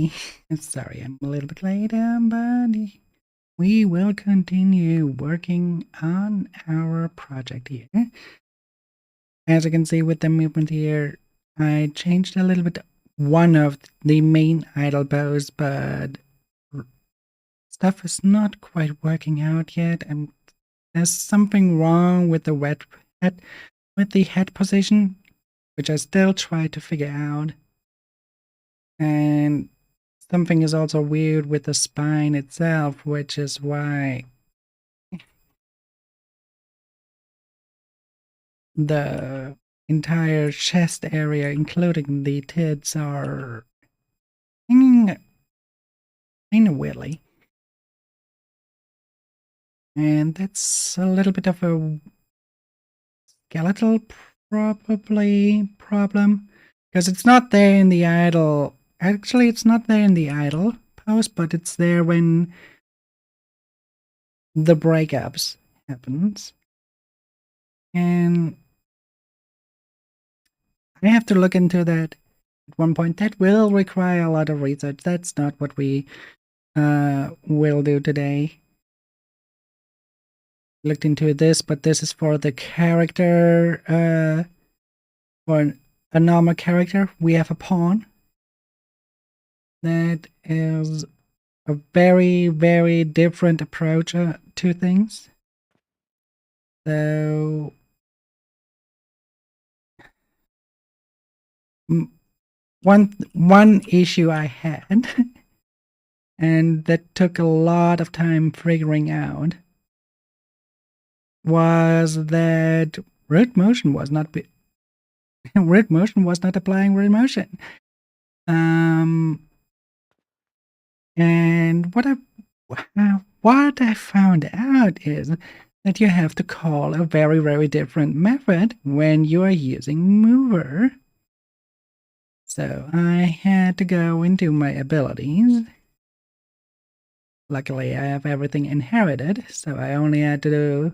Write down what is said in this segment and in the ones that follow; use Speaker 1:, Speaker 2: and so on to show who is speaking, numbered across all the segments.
Speaker 1: everybody. Sorry, I'm a little bit late, but we will continue working on our project here. As you can see with the movement here, I changed a little bit one of the main idle bows, but stuff is not quite working out yet, and there's something wrong with the head position, which I still try to figure out. And something is also weird with the spine itself, which is why the entire chest area, including the tits, are hanging kind of weirdly. And that's a little bit of a skeletal problem, because it's not there in the idle. Actually, it's not there in the idle pose, but it's there when the breakups happens. And I have to look into that at one point. That will require a lot of research. That's not what we will do today. Looked into this, but this is for the character, for a normal character. We have a pawn. That is a very, very different approach to things. So one issue I had, and that took a lot of time figuring out, was that root motion was not applying root motion. And what I found out is that you have to call a very, very different method when you are using mover. So I had to go into my abilities. Luckily, I have everything inherited, so I only had to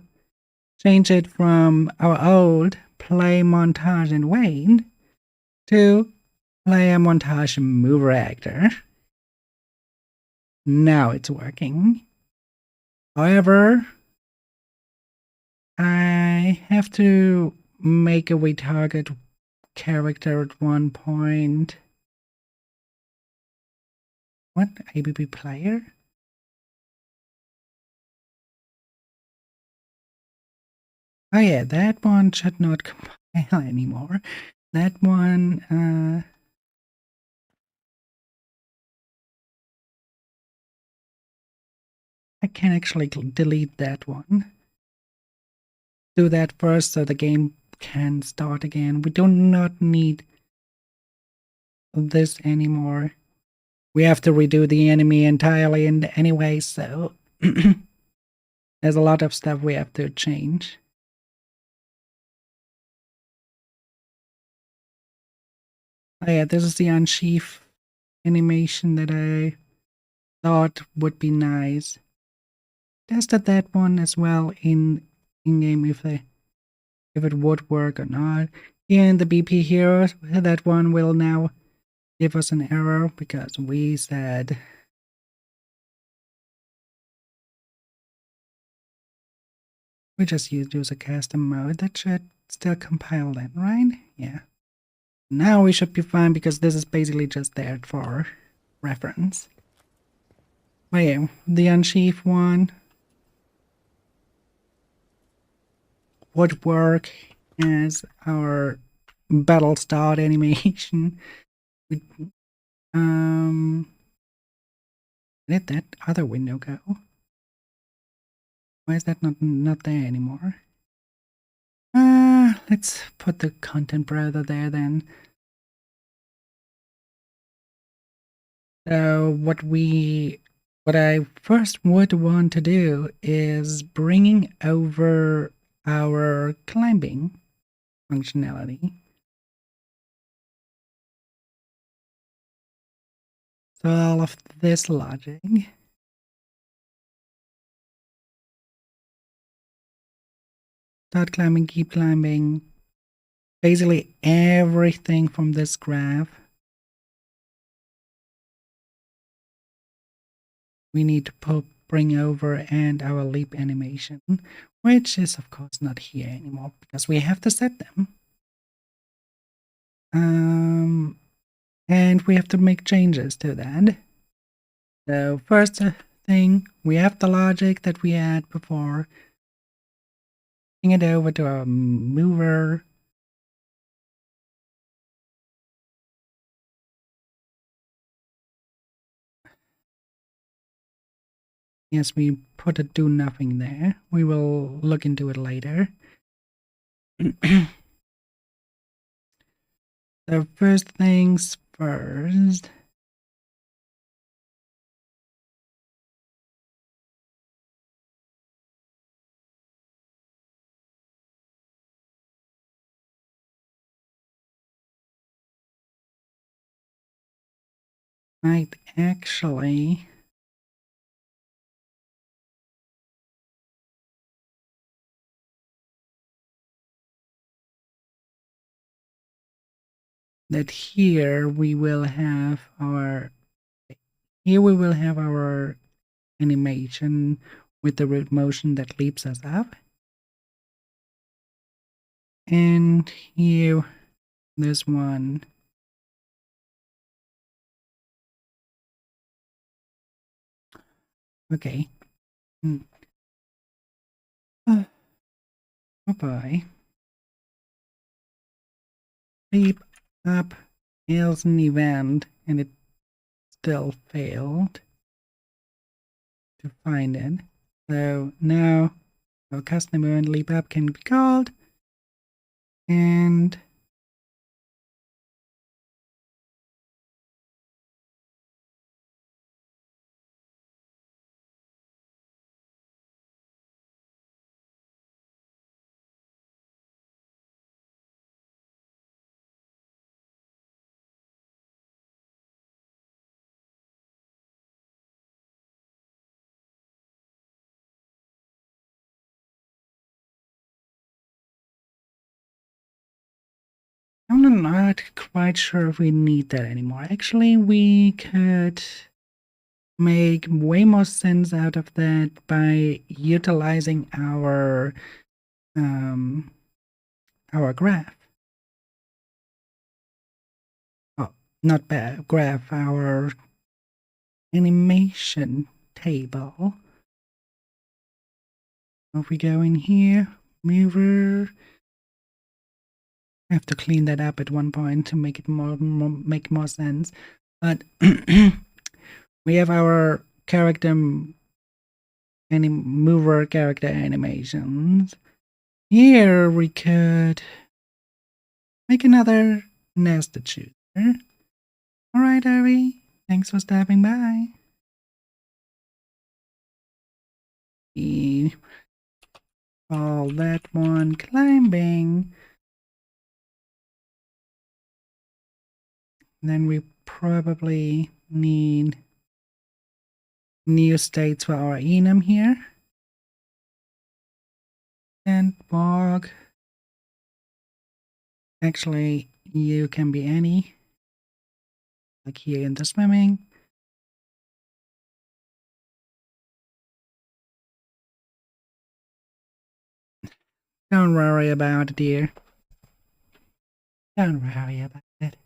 Speaker 1: change it from our old play montage and wait to play a montage mover actor. Now it's working. However, I have to make a retarget character at one point. What? ABB player? Oh yeah, that one should not compile anymore. That one, I can actually delete that one. Do that first so the game can start again. We do not need this anymore. We have to redo the enemy entirely anyway, so there's a lot of stuff we have to change. Oh yeah, this is the unsheath animation that I thought would be nice. Tested that one as well in-game if it would work or not. Here in the BP Heroes, that one will now give us an error because we said we just use a custom mode. That should still compile that, right? Yeah. Now we should be fine because this is basically just there for reference. But yeah, the unsheath one would work as our battle start animation. Where did that other window go? Why is that not there anymore? Let's put the content browser there then. So what I first would want to do is bringing over our climbing functionality. So all of this logic. Start climbing, keep climbing. Basically everything from this graph we need to bring over and our leap animation, which is of course not here anymore because we have to set them. And we have to make changes to that. So first thing, we have the logic that we had before. Bring it over to our mover. Yes, we put a do nothing there. We will look into it later. So first things first. Might actually that here we will have our animation with the root motion that leaps us up. And here, this one. Okay. Oh boy. Leap up is an event, and it still failed to find it. So now our custom event leap up can be called, and I'm not quite sure if we need that anymore. Actually, we could make way more sense out of that by utilizing our graph. Oh, not graph, our animation table. If we go in here, mover, I have to clean that up at one point to make it make more sense. But we have our character mover character animations. Here we could make another nested shooter. Alright, Harry. Thanks for stopping by. We call that one climbing. Then we probably need new states for our enum here. And walk. Actually, you can be any. Like here in the swimming. Don't worry about it, dear. Don't worry about it.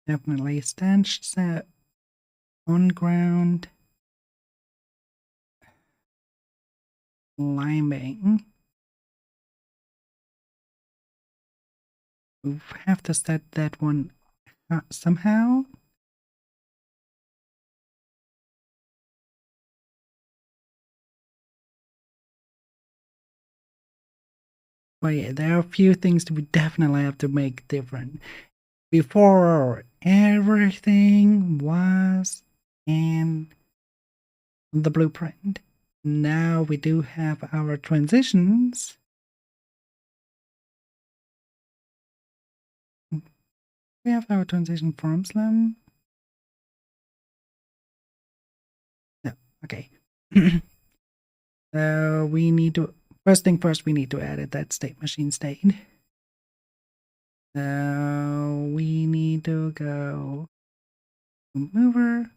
Speaker 1: Definitely stench set on ground. Climbing. We have to set that one somehow. But yeah, there are a few things that we definitely have to make different. Before, everything was in the blueprint. Now we do have our transitions. We have our transition form slam. No, okay. So we need to, first thing first, we need to edit that state machine state. So we need to go to mover.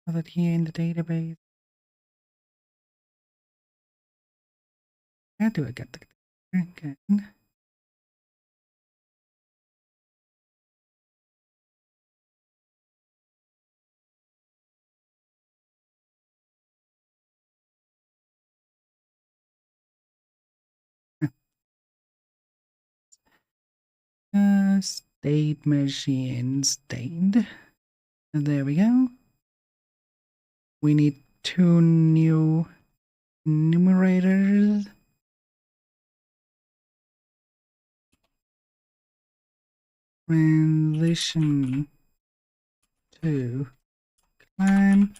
Speaker 1: Put it here in the database. How do I get the again? State machine state. And there we go. We need 2 new numerators. Transition to climb.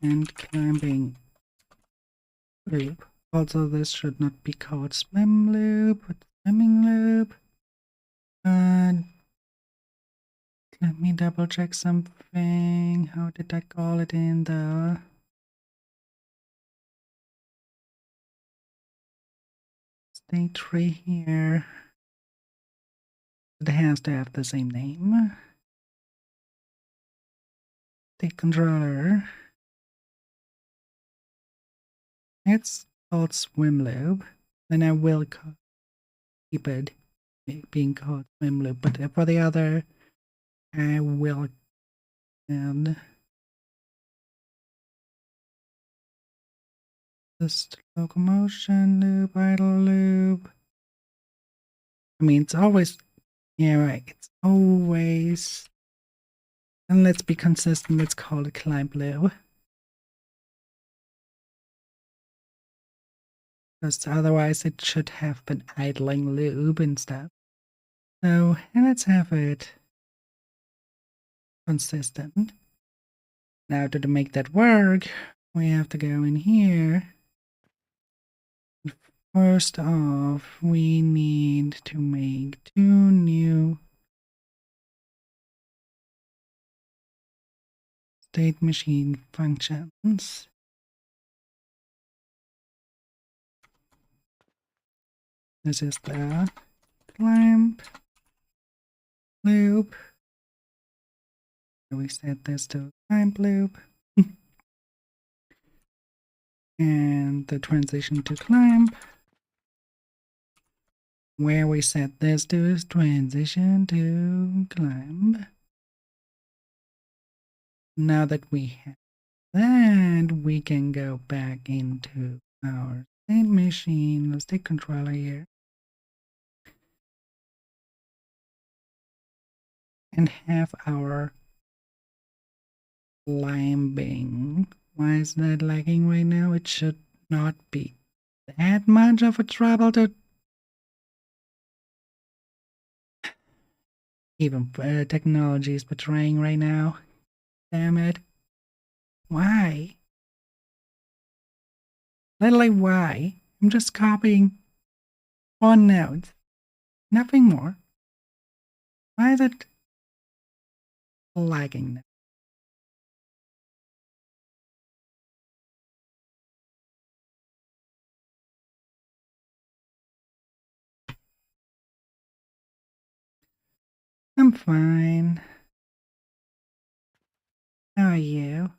Speaker 1: And climbing loop. Also, this should not be called swim loop, but swimming loop. Let me double check something. How did I call it in the state tree here? It has to have the same name. State controller. It's called swim loop. Then I will keep it being called swim loop, but for the other, I will add just locomotion loop, idle loop. I mean, it's always, yeah, right. It's always, and let's be consistent. Let's call it climb loop. Because otherwise it should have been idling loop and stuff. So, and let's have it consistent. Now to make that work, we have to go in here. First off, we need to make 2 new state machine functions. This is the climb loop. We set this to climb loop. And the transition to climb, where we set this to is transition to climb. Now that we have that, we can go back into our state machine. Let's take controller here and have our climbing. Why is that lagging right now? It should not be that much of a trouble to even technology is betraying right now. Damn it. Why? Literally why? I'm just copying one note. Nothing more. Why is it lagging now? I'm fine. How are you?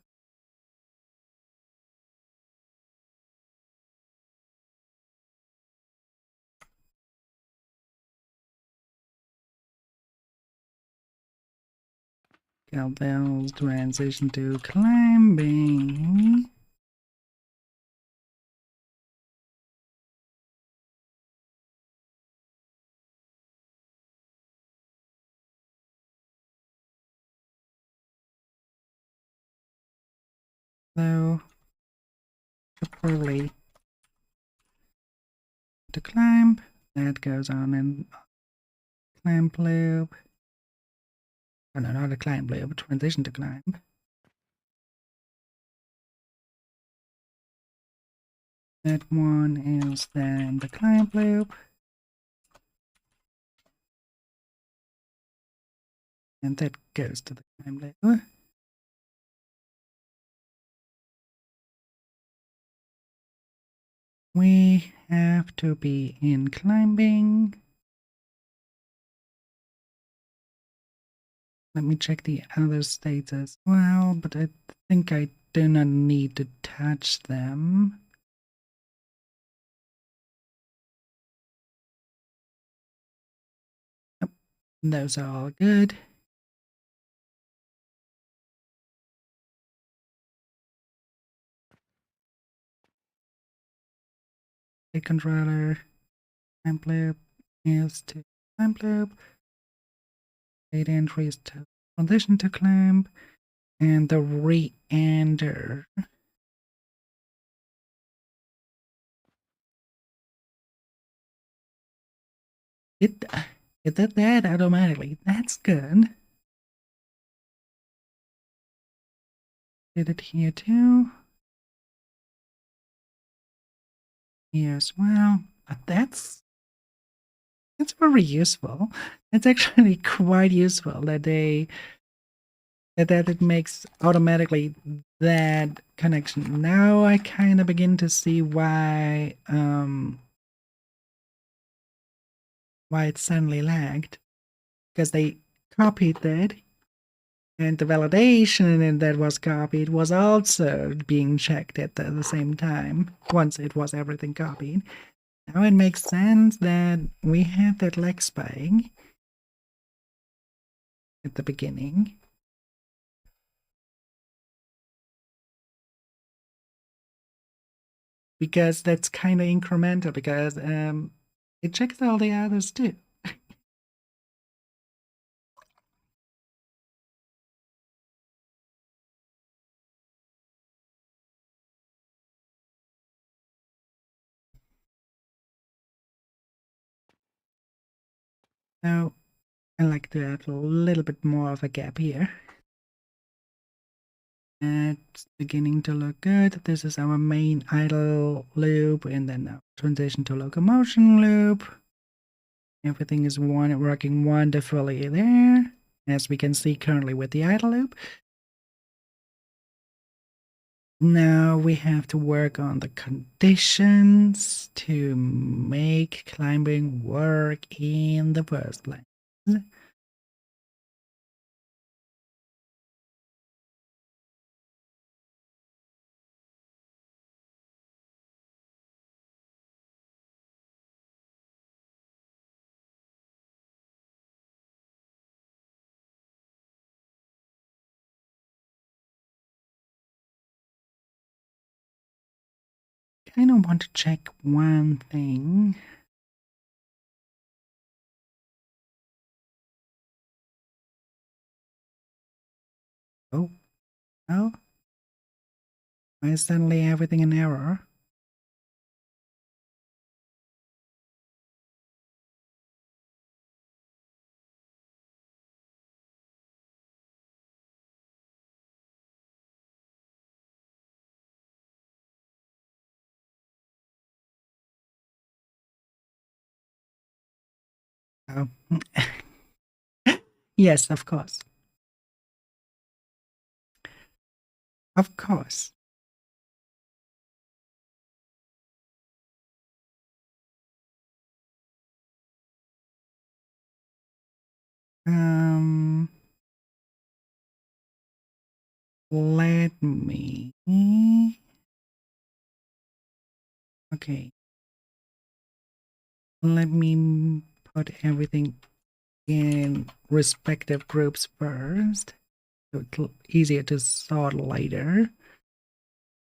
Speaker 1: Cowbell's transition to climbing. So, probably to climb. That goes on in climb loop. Oh no, not a climb loop, transition to climb. That one is then the climb loop. And that goes to the climb loop. We have to be in climbing. Let me check the other states as well, but I think I do not need to touch them. Yep, those are all good. The controller climb loop is to climb loop. Data entry is to transition to climb. And the re-enter. It did that automatically. That's good. Did it here too. Here as well. That's very useful. It's actually quite useful that it makes automatically that connection. Now I kind of begin to see why it suddenly lagged, because they copied that, and the validation that was copied was also being checked at the same time once it was everything copied. Now it makes sense that we had that lag spike at the beginning. Because that's kind of incremental, because it checks all the others too. Now I like to add a little bit more of a gap here. It's beginning to look good. This is our main idle loop, and then now transition to locomotion loop. Everything is working wonderfully there, as we can see currently with the idle loop. Now we have to work on the conditions to make climbing work in the first place. Kind of want to check one thing. Oh, oh. Why is suddenly everything an error? Oh. Yes, of course. Of course. Um, let me. Okay. Let me put everything in respective groups first, so it's easier to sort later.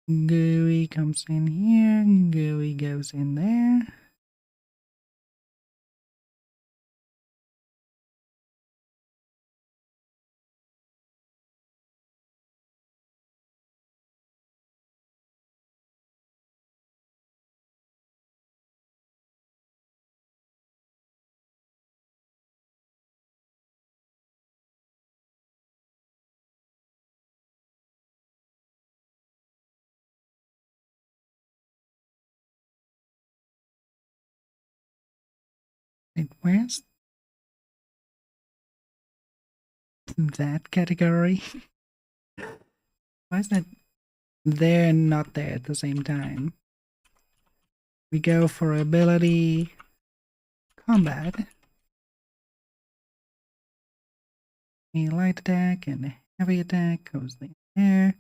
Speaker 1: GUI comes in here, GUI goes in there. Wait, where's that category? Why is that there and not there at the same time? We go for ability, combat, a light attack and a heavy attack goes there.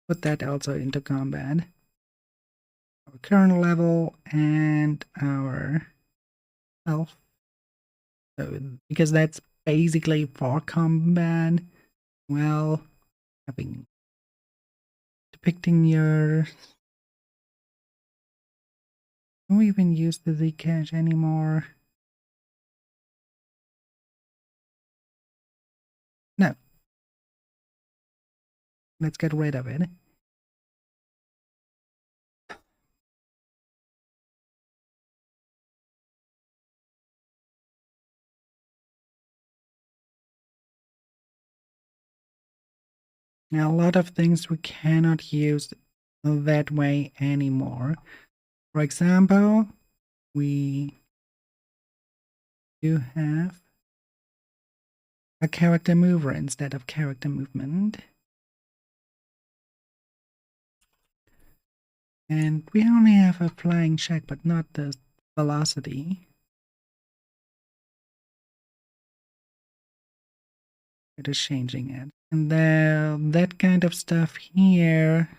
Speaker 1: Put that also into combat. Our current level and our health. So because that's basically for combat. Well, having depicting your. Don't we even use the Zcash anymore? No. Let's get rid of it. Now, a lot of things we cannot use that way anymore. For example, we do have a character mover instead of character movement. And we only have a flying check, but not the velocity. It is changing it. And that kind of stuff here.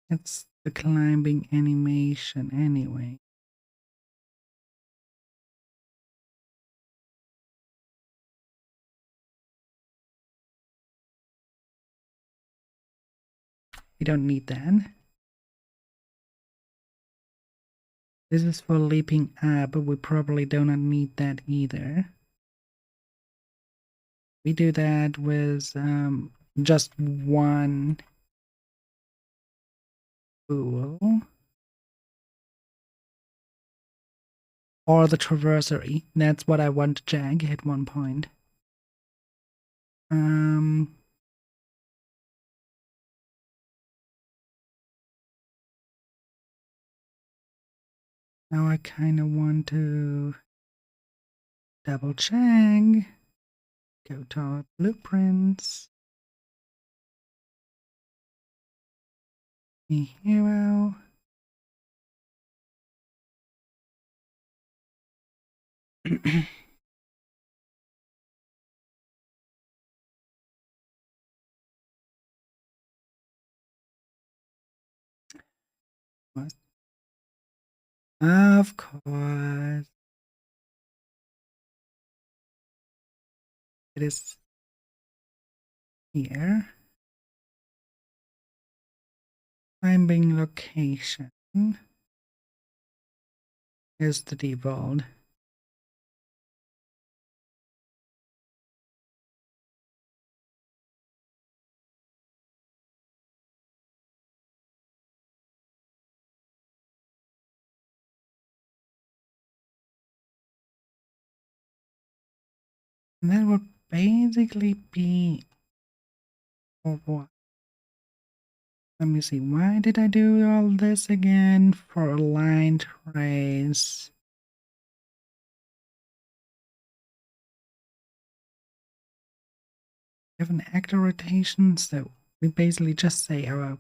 Speaker 1: It's the climbing animation anyway. We don't need that. This is for leaping up, but we probably do not need that either. We do that with just one tool. Or the traversery. That's what I want to check at one point. Now I kind of want to double check. Go to our blueprints. The hero. What? Of course. It is here. Climbing location is the default. And that would basically be for what? Let me see. Why did I do all this again? For aligned trace. We have an actor rotation, so we basically just say our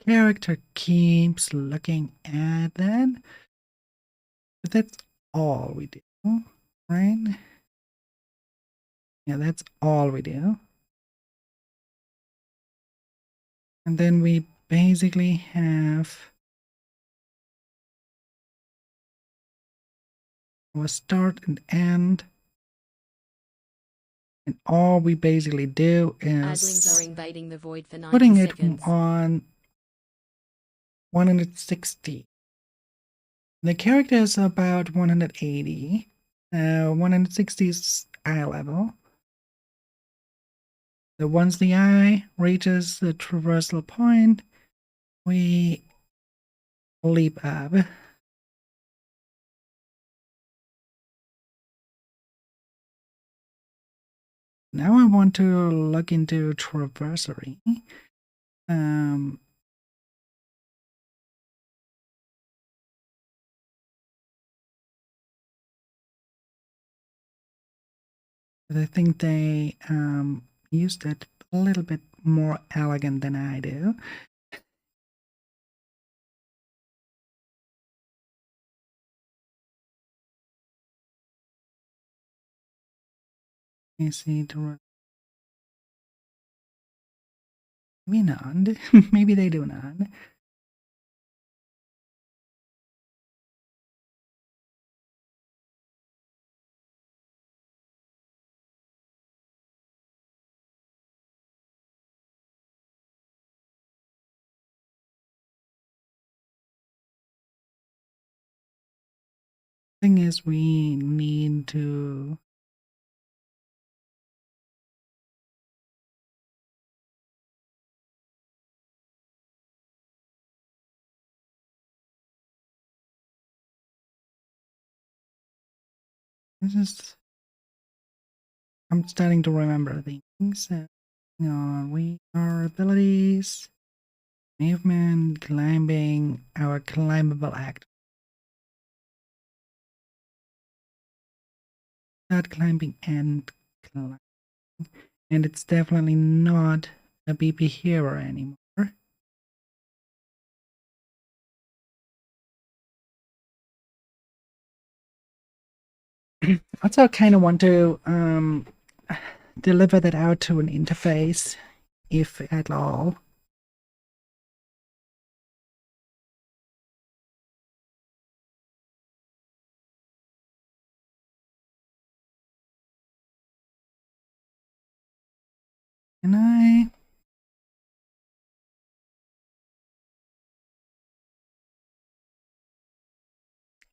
Speaker 1: character keeps looking at that. But that's all we do, right? Yeah, that's all we do. And then we basically have our start and end. And all we basically do is
Speaker 2: Adlings are invading the void for 90
Speaker 1: putting
Speaker 2: seconds.
Speaker 1: it on 160. The character is about 180. 160 is eye level. So once the eye reaches the traversal point, we leap up. Now I want to look into traversery. But I think they used it a little bit more elegant than I do. You see, maybe not. Maybe they do not. Thing is, we need to this is I'm starting to remember things. Hang on, our abilities, movement, climbing, our climbable act. Start climbing and climb. And it's definitely not a BP hero anymore. I also kind of want to deliver that out to an interface, if at all. Can I?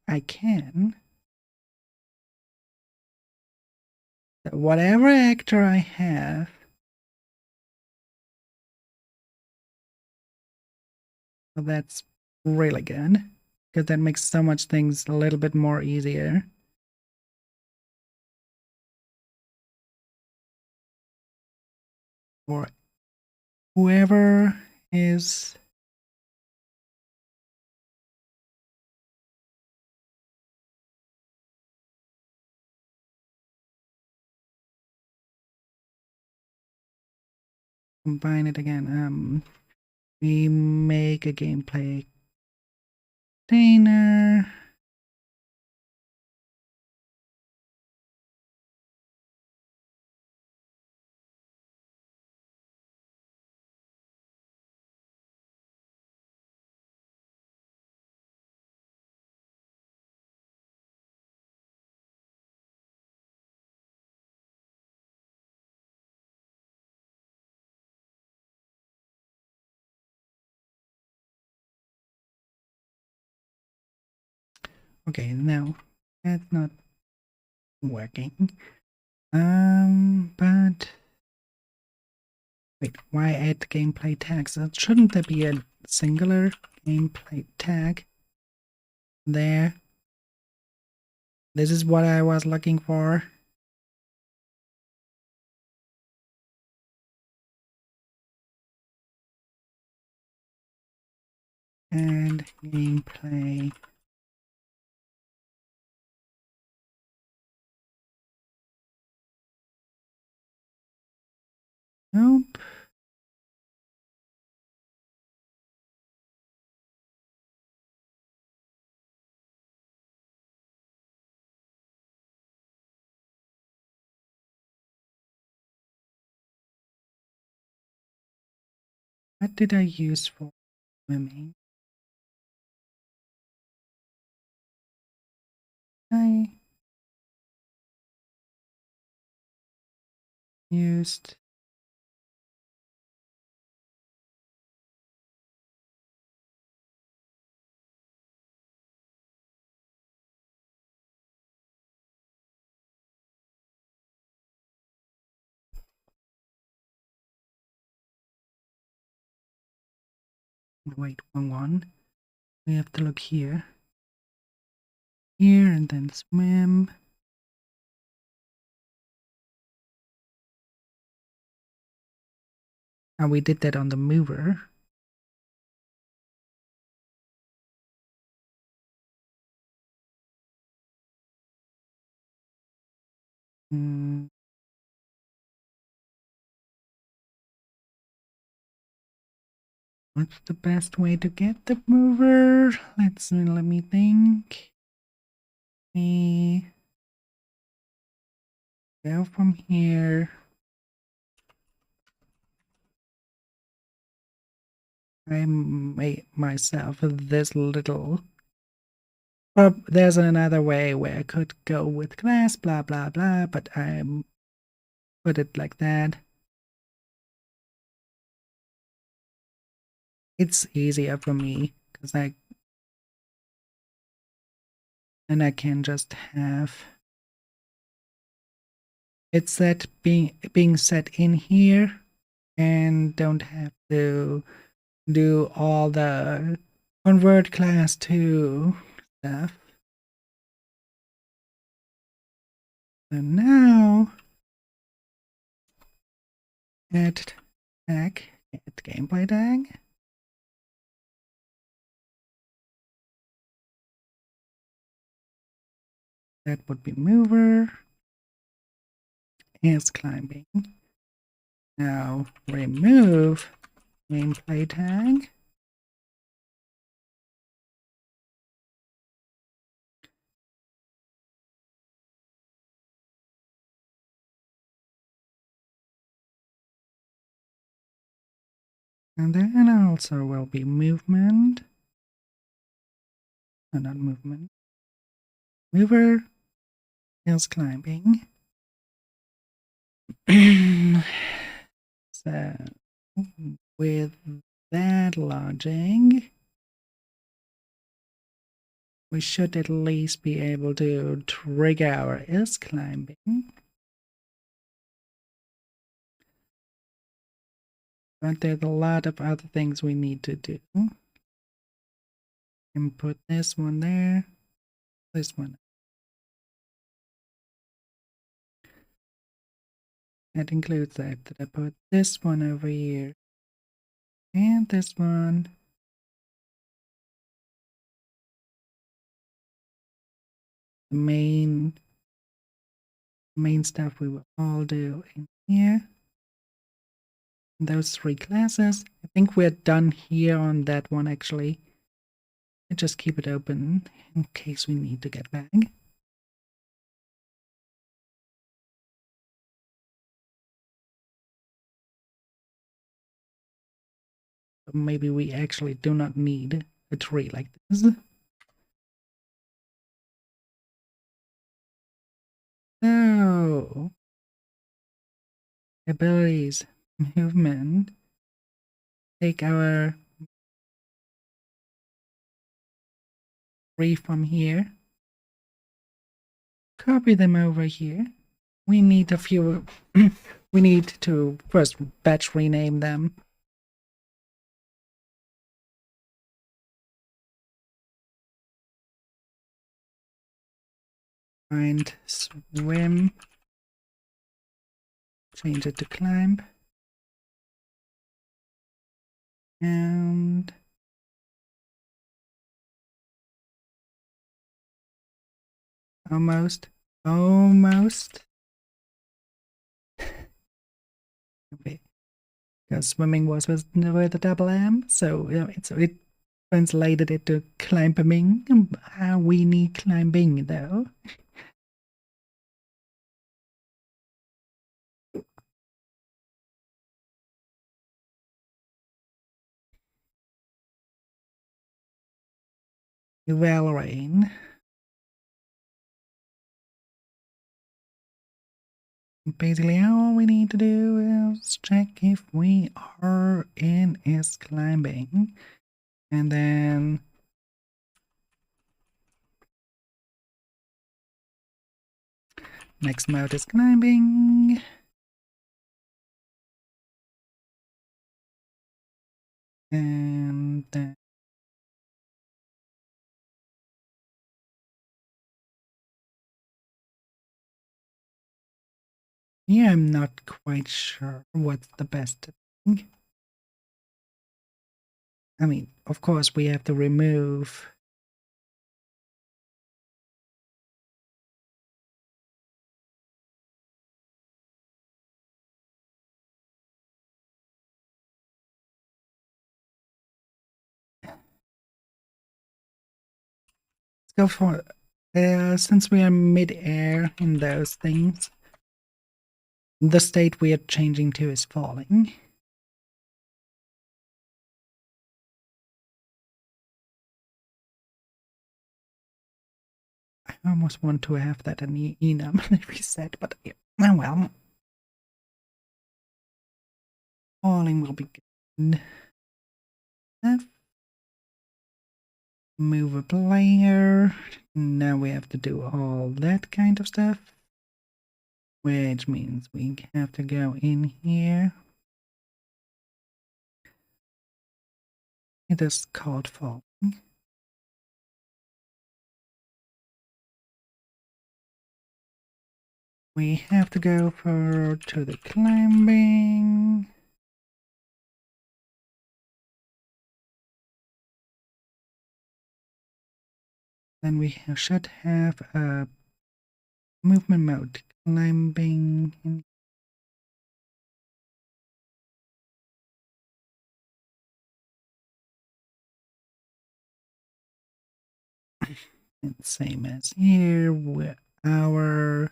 Speaker 1: I can. Whatever actor I have, well, that's really good, because that makes so much things a little bit more easier. For whoever is combine it again. We make a gameplay container. Okay, now that's not working. But wait, why add gameplay tags? Shouldn't there be a singular gameplay tag there? This is what I was looking for. And gameplay. Nope. What did I use for swimming? I used wait, wrong one. We have to look here. Here and then swim. And we did that on the mover. Hmm. What's the best way to get the mover? Let me think. We go from here. I made myself this little. Oh, there's another way where I could go with glass, blah blah blah, but I put it like that. It's easier for me because I can just have it set being set in here and don't have to do all the convert class to stuff. So now add tag, add gameplay tag. That would be mover is climbing. Now remove gameplay tag. And then also will be movement. No, not movement. Mover is climbing. So with that logic, we should at least be able to trigger our is climbing. But there's a lot of other things we need to do. And put this one there, this one. That includes that I put this one over here. And this one. The main stuff we will all do in here. Those three classes. I think we're done here on that one actually. I just keep it open in case we need to get back. Maybe we actually do not need a tree like this. So, abilities, movement, take our tree from here, copy them over here. We need a few, we need to first batch rename them. Find swim, change it to climb, and almost, okay, because swimming was with the double M, so it translated it to climbing. We need climbing though. Valorane. Basically, all we need to do is check if we are in is climbing, and then next mode is climbing. And then yeah, I'm not quite sure what's the best thing. I mean, of course, we have to remove go for since we are mid-air in those things, the state we are changing to is falling. I almost want to have that an enum reset, but oh well. Falling will be good. Move a player. Now we have to do all that kind of stuff. Which means we have to go in here. It is called falling. We have to go to the climbing. Then we should have a movement mode climbing. And same as here, our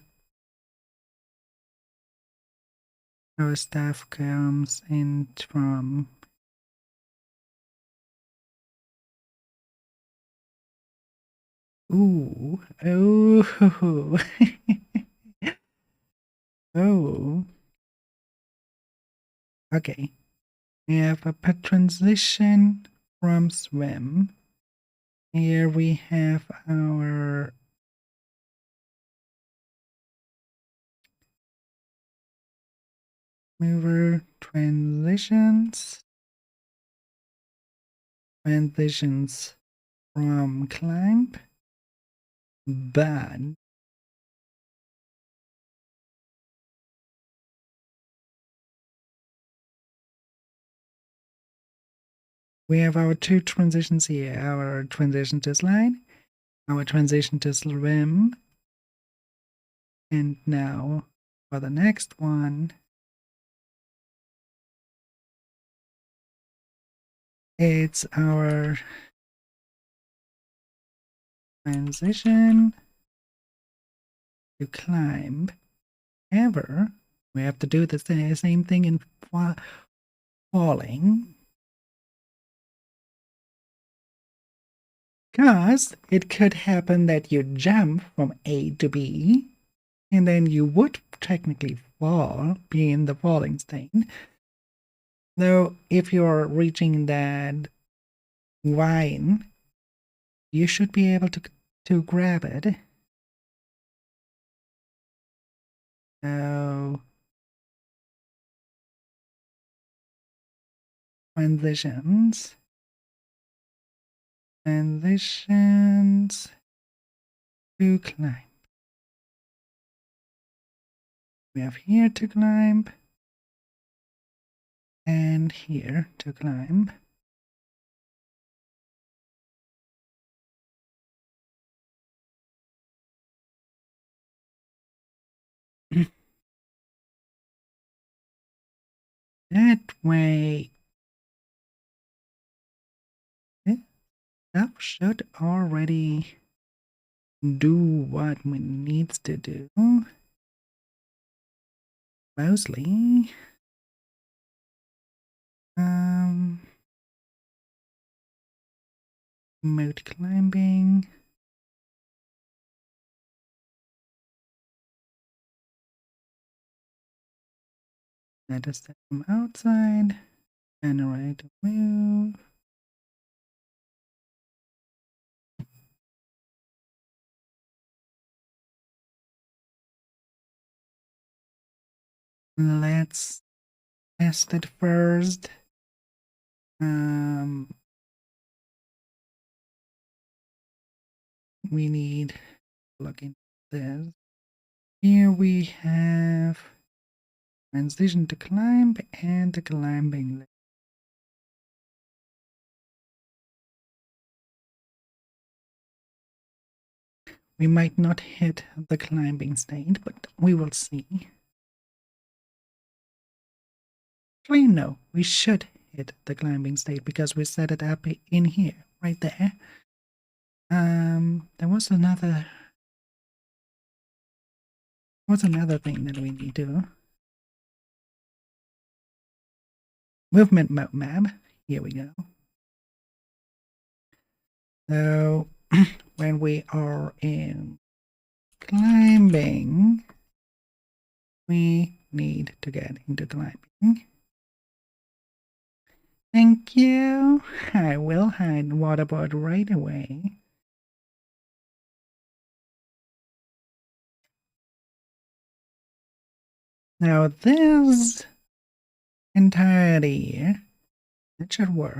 Speaker 1: stuff comes in from ooh, oh, oh. Okay, we have a transition from swim. Here we have our mover transitions from climb, but we have our two transitions here, our transition to slide, our transition to swim, and now for the next one, it's our transition to climb. However, we have to do the same thing in falling. Because it could happen that you jump from A to B, and then you would technically fall, be in the falling state. Though, if you're reaching that vine, you should be able to grab it. So, transitions to climb. We have here to climb and here to climb. That way, stuff should already do what it needs to do. Mostly. Mode climbing. Let us set from outside. Generate a move. Let's test it first. We need to look into this. Here we have transition to climb and the climbing. We might not hit the climbing state, but we will see. Actually, no, we should hit the climbing state because we set it up in here, right there. There was another thing that we need to movement map. Here we go. So when we are in climbing, we need to get into climbing. Thank you. I will hide waterboard right away. Now this entirety, that should work.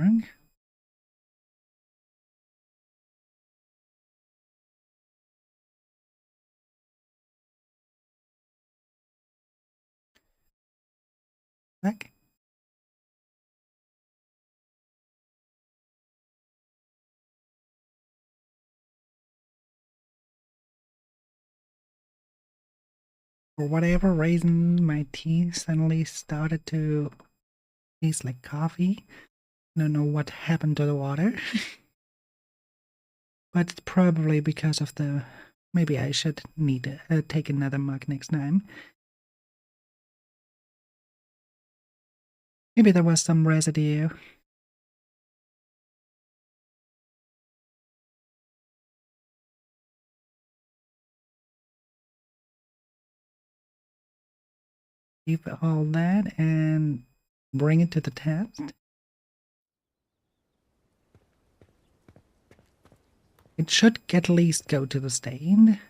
Speaker 1: Back. For whatever reason, my tea suddenly started to taste like coffee. I don't know what happened to the water. But it's probably because of the... Maybe I should need to take another mug next time. Maybe there was some residue. Leave all that and bring it to the test. It should at least go to the stain.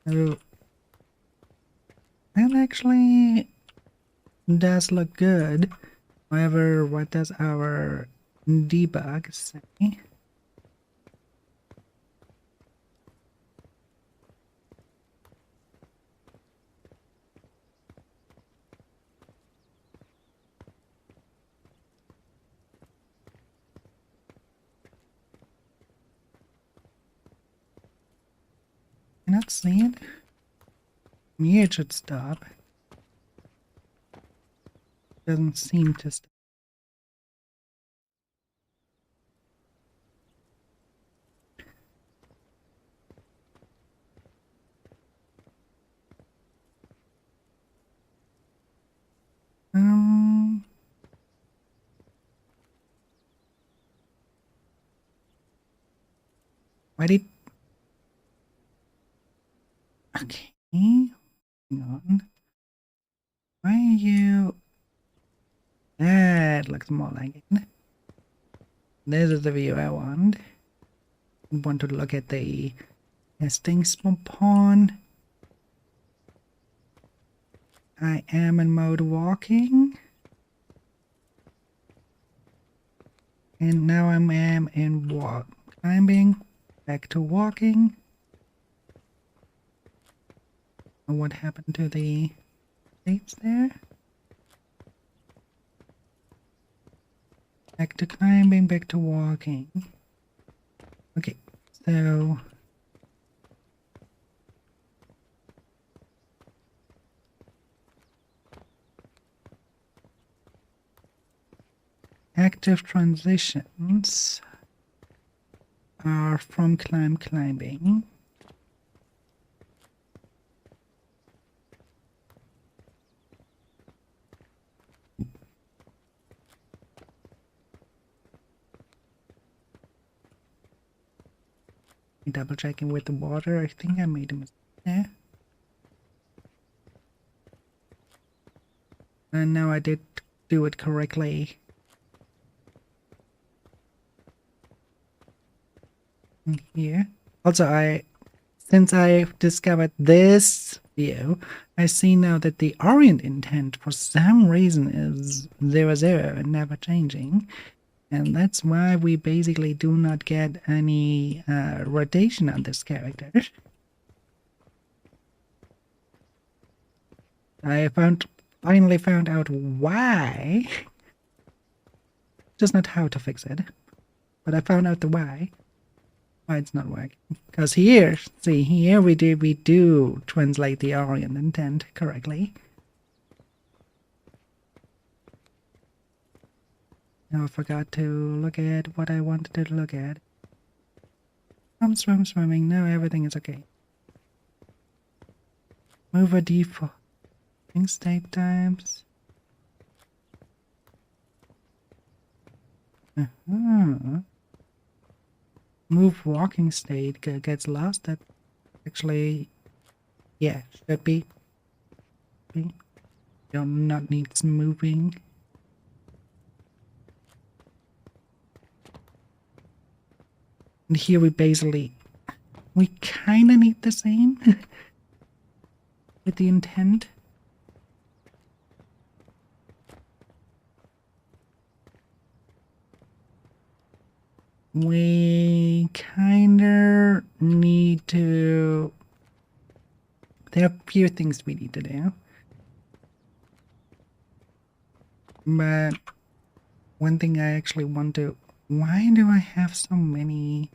Speaker 1: So that actually does look good. However, what does our debug say? Cannot see it. Here it should stop. Doesn't seem to stop. Why did... Okay, hang on. Why are you... That looks more like it. This is the view I want. I want to look at the testing spawn. I am in mode walking. And now I am in climbing. Back to walking. And what happened to the states there? Back to climbing, back to walking. Okay, so... active transitions are from climbing. Double checking with the water. I think I made a mistake there. And now I did do it correctly. In here. Also, since I've discovered this view, I see now that the orient intent for some reason is 0, and never changing. And that's why we basically do not get any rotation on this character. I finally found out why. Just not how to fix it. but I found out the why it's not working. Because here, see, here we do translate the Orient intent correctly. Now I forgot to look at what I wanted to look at. Swimming. No, everything is okay. Move a default state types. Move walking state gets lost. That actually, yeah, should be. Do not needs moving. And here we kind of need the same with the intent. We kind of need to... There are a few things we need to do. But one thing I actually want to... Why do I have so many...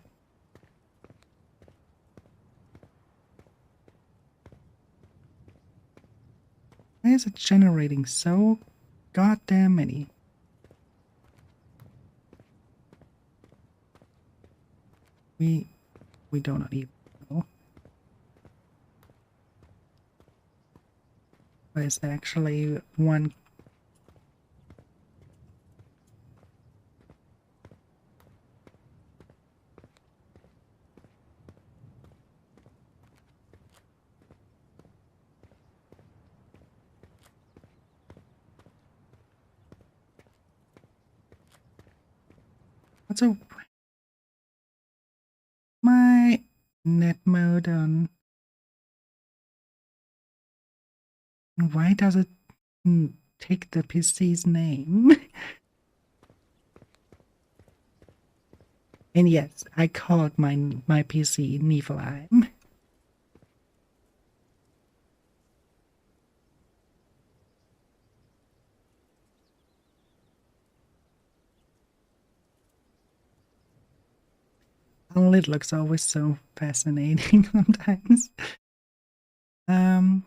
Speaker 1: Why is it generating so goddamn many? We don't even know. But it's actually one... What's a... My net mode on... Why does it take the PC's name? And yes, I called my PC Niflheim. Oh, it looks always so fascinating sometimes. Why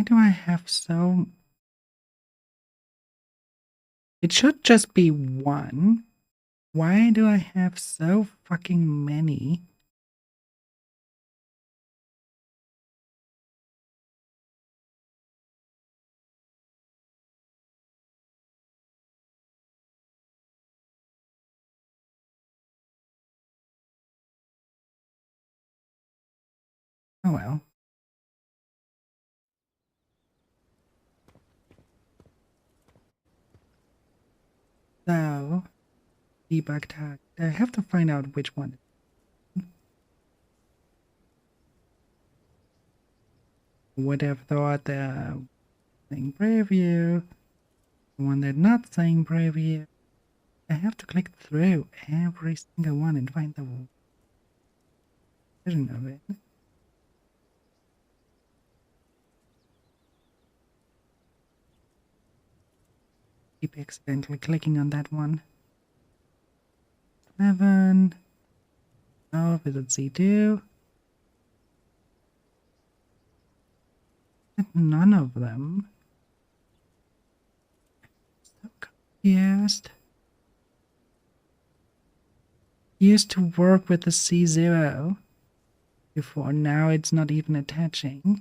Speaker 1: do I have so... It should just be one. Why do I have so fucking many? Oh well. So, debug tag. I have to find out which one. Would have thought the saying preview, the one that's not saying preview. I have to click through every single one and find the version of it. Keep accidentally clicking on that one. 11. Oh, visit C2. None of them. So confused. Used to work with the C0 before, now it's not even attaching.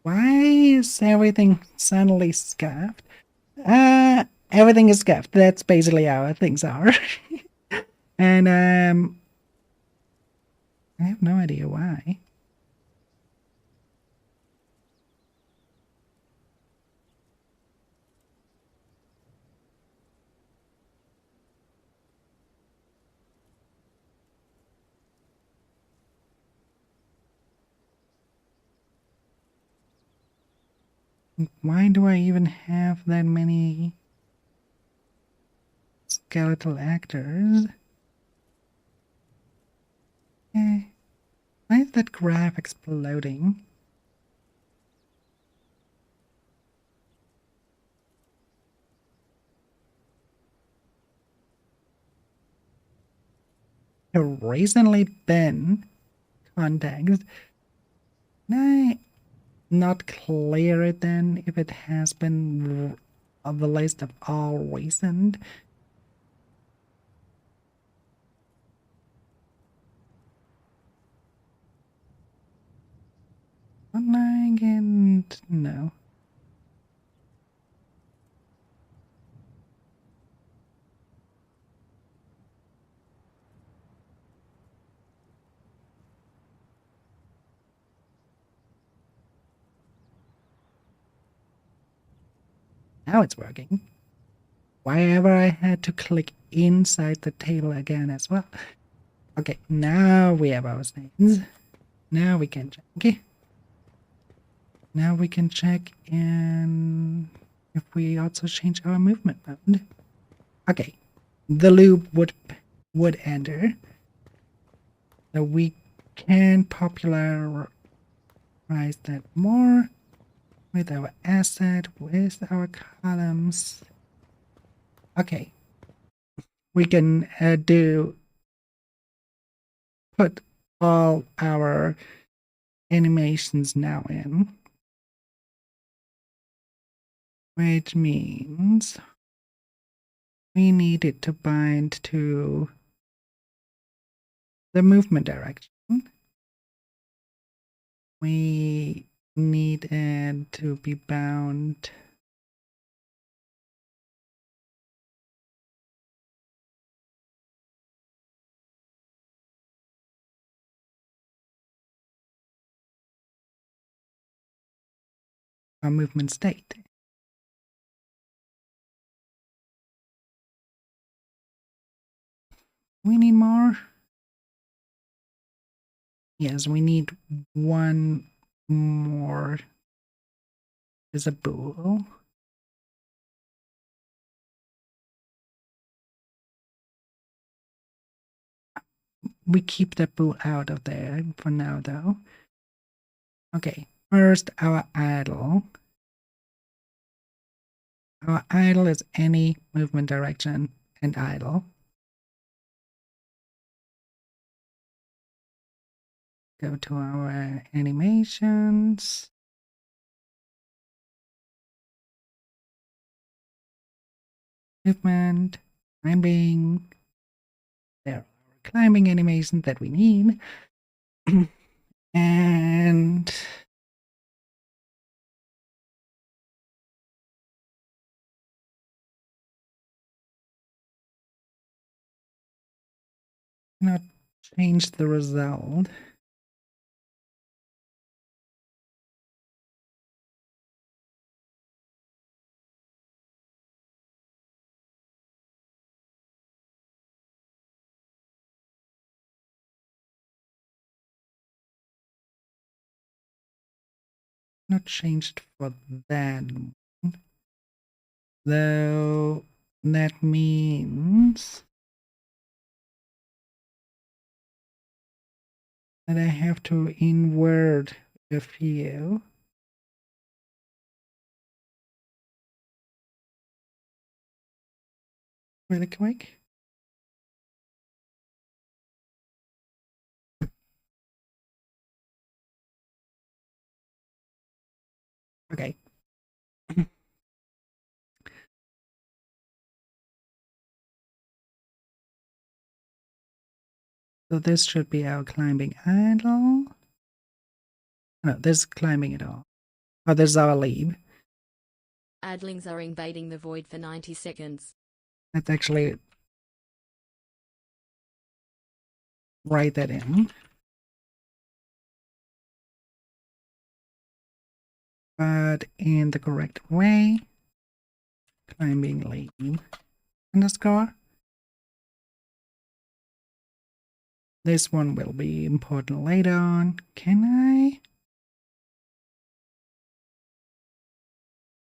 Speaker 1: Why is everything suddenly scuffed? Everything is scuffed. That's basically how things are. And I have no idea why. Why do I even have that many skeletal actors? Why is that graph exploding? Recently been contacted. Can I not clear it then if it has been on the list of all recent? Online and no. Now it's working. Why ever I had to click inside the table again as well. Okay, now we have our stains. Now we can check. Okay. Now we can check and if we also change our movement mode. Okay, the loop would enter. So we can popularize that more with our asset, with our columns. Okay, we can put all our animations now in, which means we need it to bind to the movement direction. We need it to be bound our movement state. We need more. Yes, we need one more visible. We keep the bool out of there for now, though. Okay, first our idle. Our idle is any movement direction and idle. Go to our animations. Movement, climbing. There are our climbing animations that we need. And not change the result. Not changed for that one. Though that means that I have to invert a few. Really quick. Okay. So this should be our climbing idle. No, this is climbing it all. Oh, this is our leap.
Speaker 2: Adlings are invading the void for 90 seconds.
Speaker 1: Let's actually write that in. But in the correct way. Climbing leap underscore. This one will be important later on. Can I?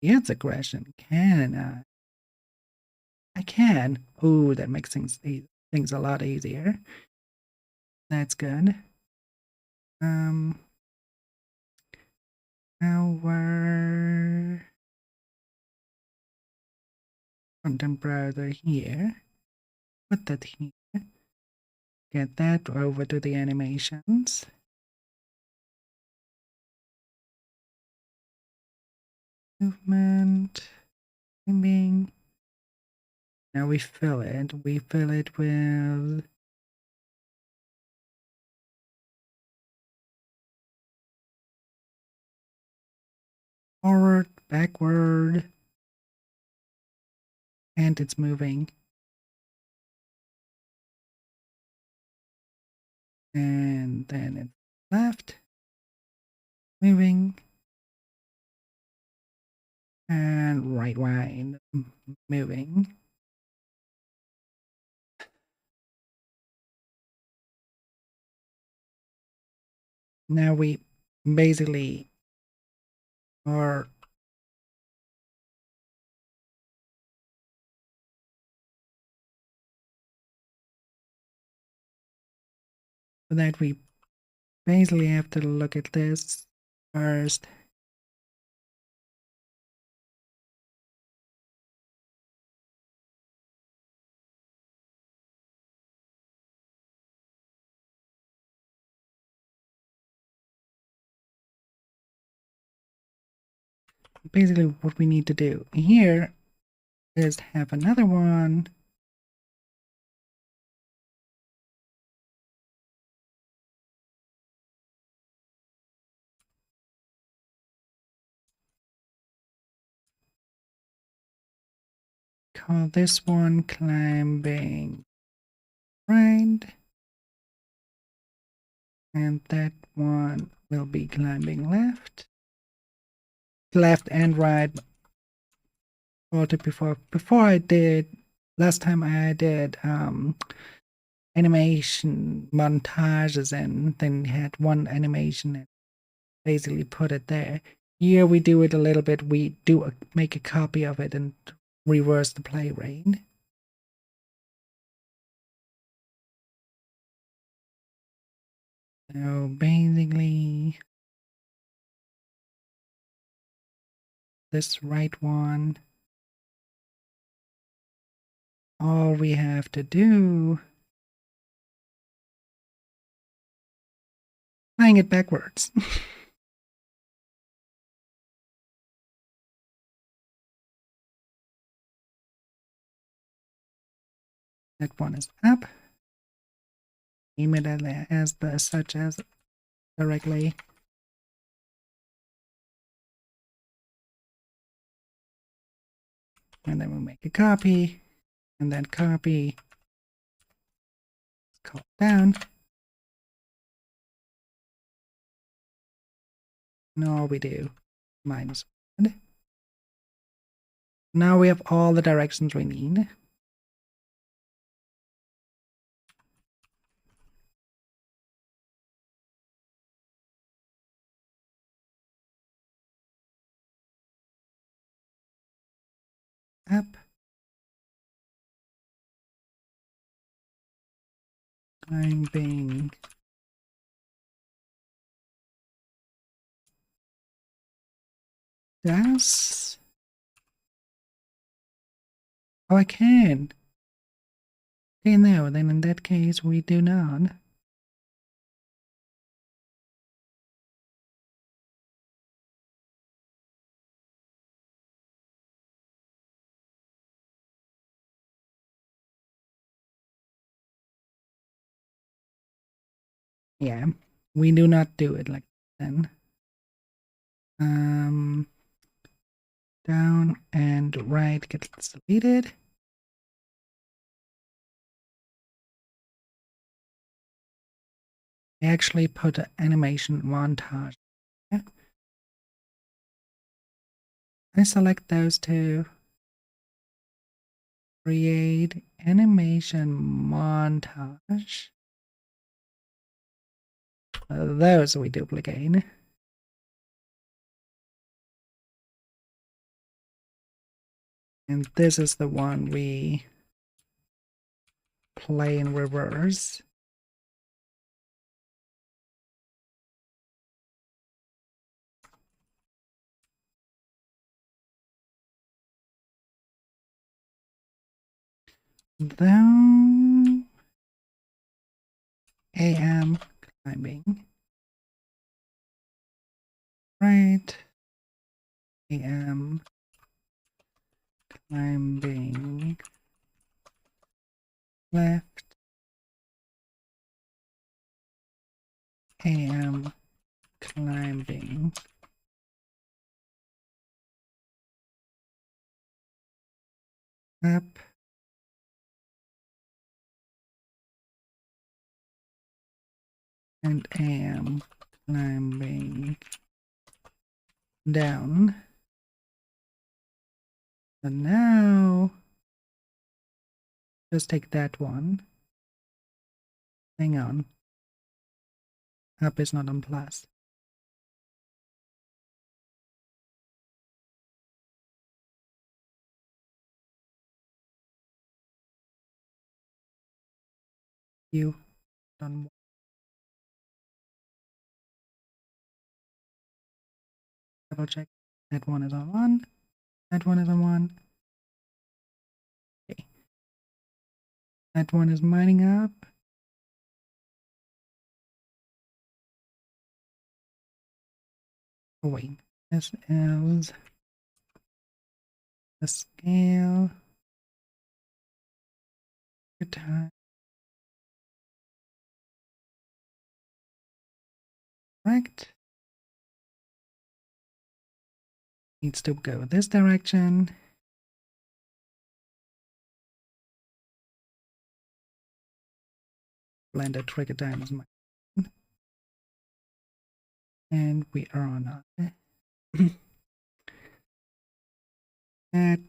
Speaker 1: Here's a question. Can I? I can. Oh, that makes things a lot easier. That's good. our content browser here. Put that here. Get that over to the animations. Movement. Timing. Now we fill it. We fill it with forward, backward, and it's moving. And then it's left, moving, and right wide, moving. Now we basically are that we basically have to look at this first. Basically what we need to do here is have another one call this one climbing right, and that one will be climbing left and right. Before I did last time I did animation montages, and then had one animation and basically put it there. Here we do it a little bit. We do make a copy of it and reverse the play rate. So basically this right one, all we have to do playing it backwards. That one is up. Name it as the such as directly. And then we'll make a copy, and then copy, call down. And all we do -1. Now we have all the directions we need. Up. Climbing. Das. Oh, I can. Okay, no, then in that case we do not. Yeah, we do not do it like then. Down and right gets deleted. I actually put an animation montage. Yeah. I select those two. Create animation montage. Those we duplicate. And this is the one we play in reverse. Down. AM climbing. Right. AM climbing left. AM climbing up. And AM climbing down. And now just take that one. Hang on. Up is not on plus. You don't double check. That one is on one. That one is on one. Okay. That one is mining up. Oh wait. This is the scale. Good time. Correct. Needs to go this direction. Blender trigger time is mine. And we are on that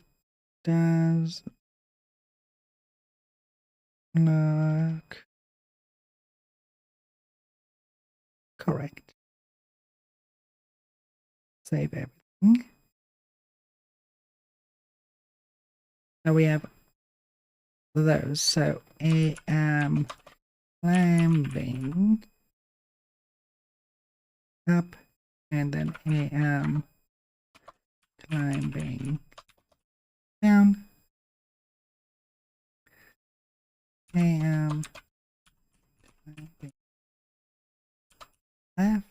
Speaker 1: does look correct. Save everything. Now we have those. So AM climbing up, and then AM climbing down. AM climbing left,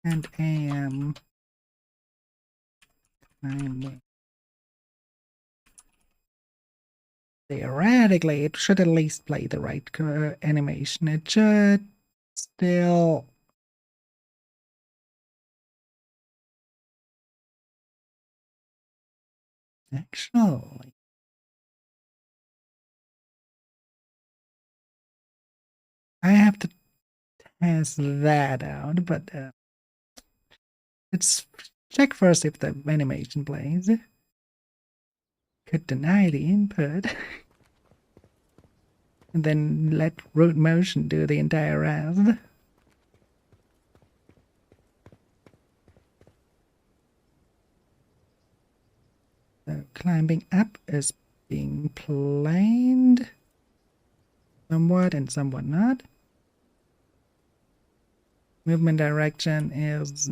Speaker 1: and AM climbing. Theoretically, it should at least play the right animation. It should still. Actually, I have to test that out, but let's check first if the animation plays. Could deny the input. And then let root motion do the entire rest. So climbing up is being planed somewhat and somewhat not. Movement direction is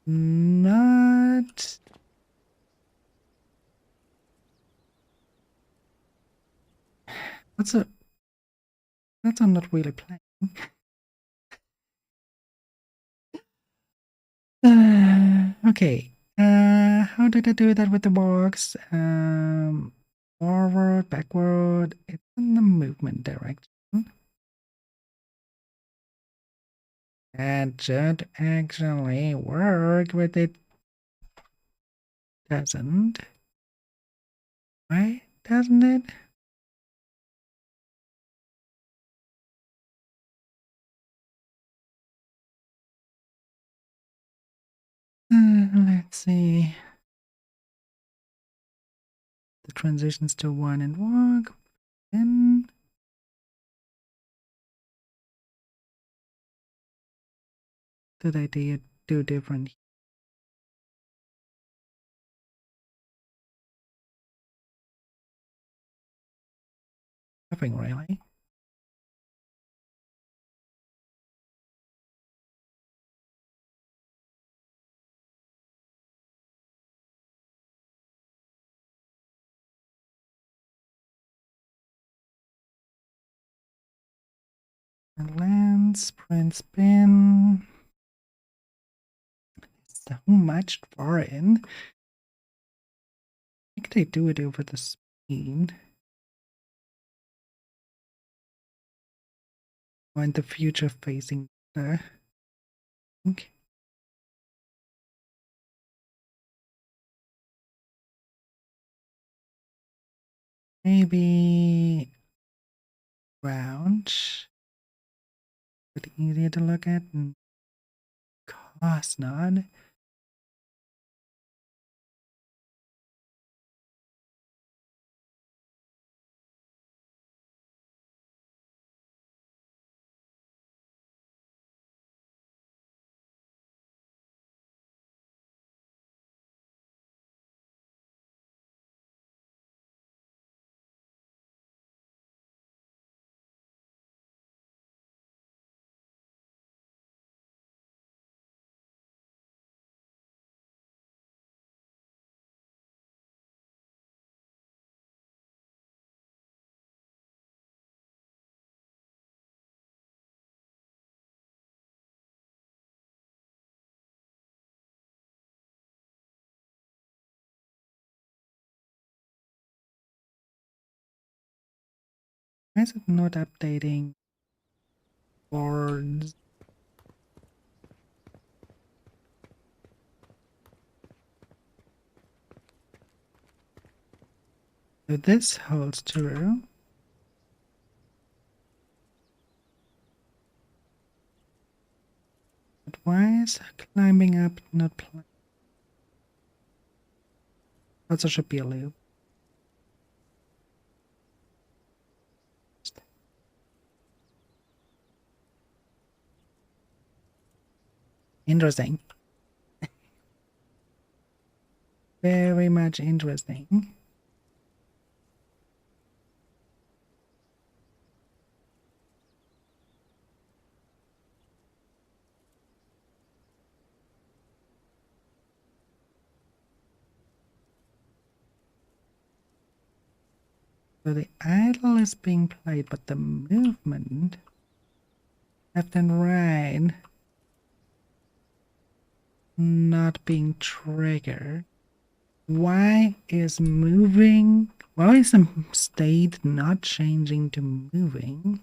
Speaker 1: not. That's I'm not really playing. Okay. How did I do that with the box? Forward, backward. It's in the movement direction. That should actually work, but it doesn't. Right? Doesn't it? Let's see. The transitions to one and walk. Then did I do different? Nothing really. Lens, print spin. So much foreign. I think they do it over the speed. Or in the future facing the think. Maybe round. But easier to look at and cost not. Why is it not updating boards? So this holds true. But why is climbing up not playing? Also should be a loop. Interesting. Very much interesting. So the idle is being played, but the movement left and right not being triggered. Why is the state not changing to moving?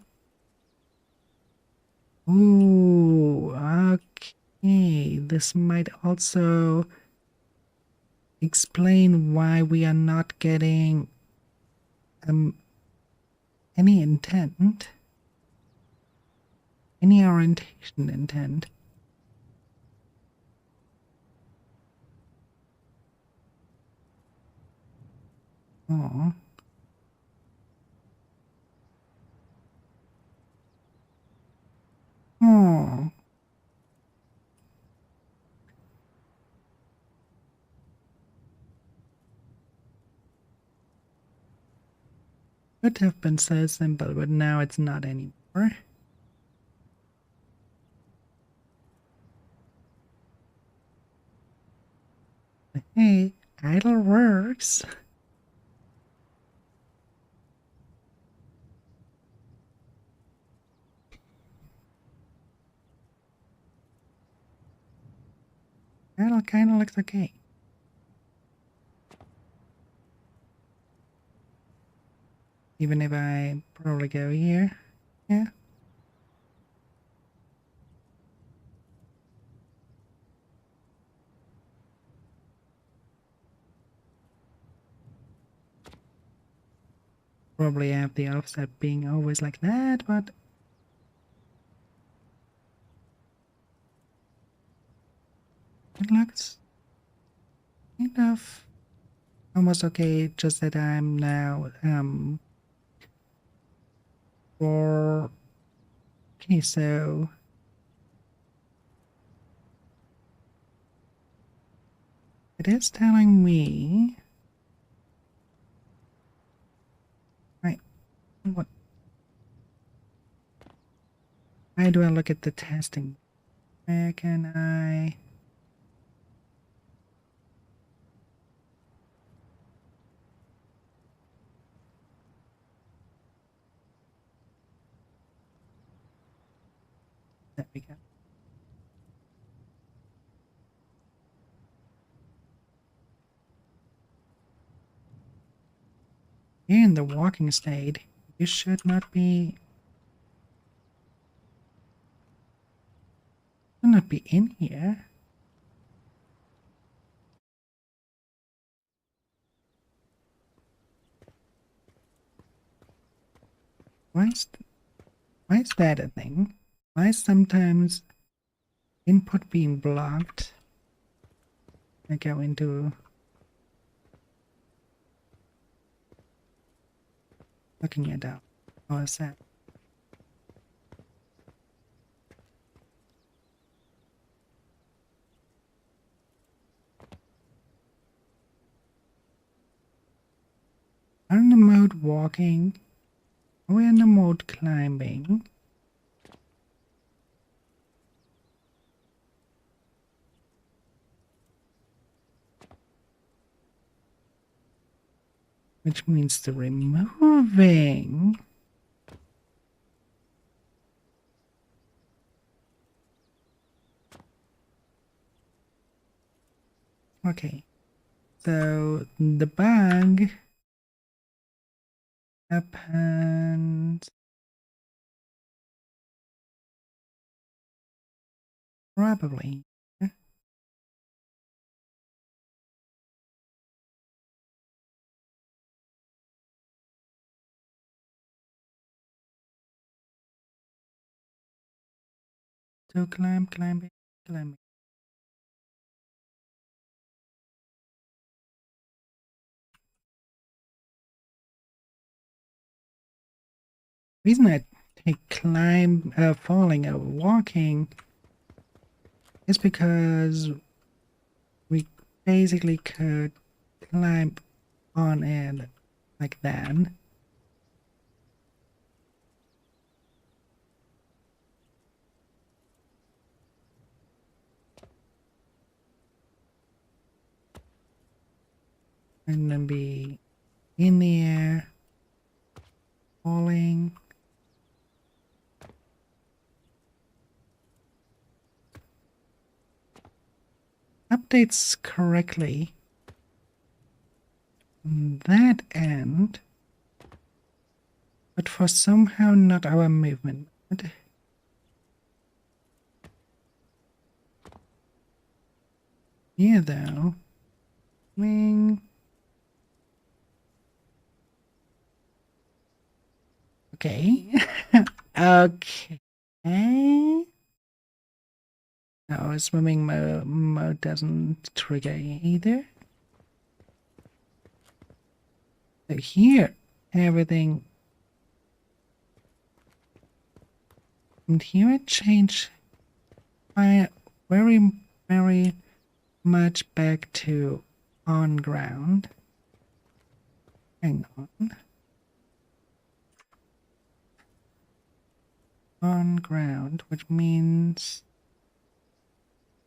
Speaker 1: Ooh, okay. This might also explain why we are not getting any intent, any orientation intent. Oh. Oh. Could have been so simple, but now it's not anymore. Hey, idle works. Idle kind of looks okay. Even if I probably go here. Yeah. Probably have the offset being always like that, but it looks kind of almost okay, just that I'm now for okay, so it is telling me right what why do I look at the testing? Where can I There we go. In the walking state, you should not be in here. Why is that a thing? Why is sometimes input being blocked? I go into looking it up. How is that? Are in the mode walking? Are we in the mode climbing? Which means the removing. Okay, so the bug happens probably. So climbing. Reason I take falling or walking is because we basically could climb on it like that. And then be in the air, falling. Updates correctly on that end, but for somehow not our movement. Here though, wing. Okay. Okay. No, swimming mode doesn't trigger either. So here, everything. And here it changed very, very much back to on ground. Hang on. On ground, which means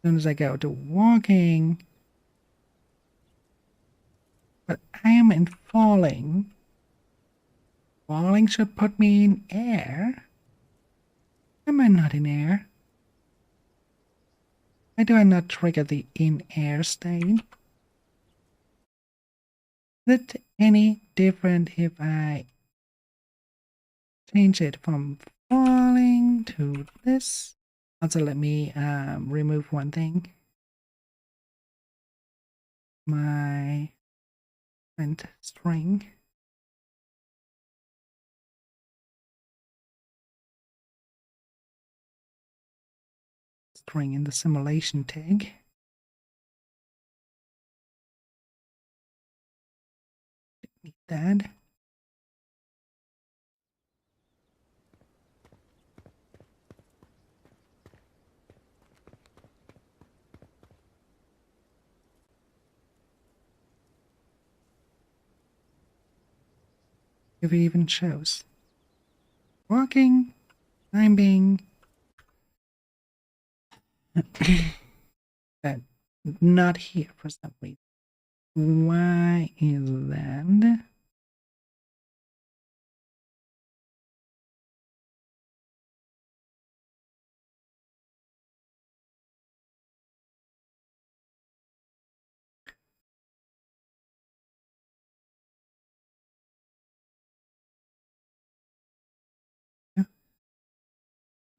Speaker 1: as soon as I go to walking, but I am in falling. Falling should put me in air. Am I not in air? Why do I not trigger the in air state? Is it any different if I change it from falling to this? Also, let me remove one thing. My print string. String in the simulation tag. Need that. If it even shows. Walking, climbing, but not here for some reason. Why is that?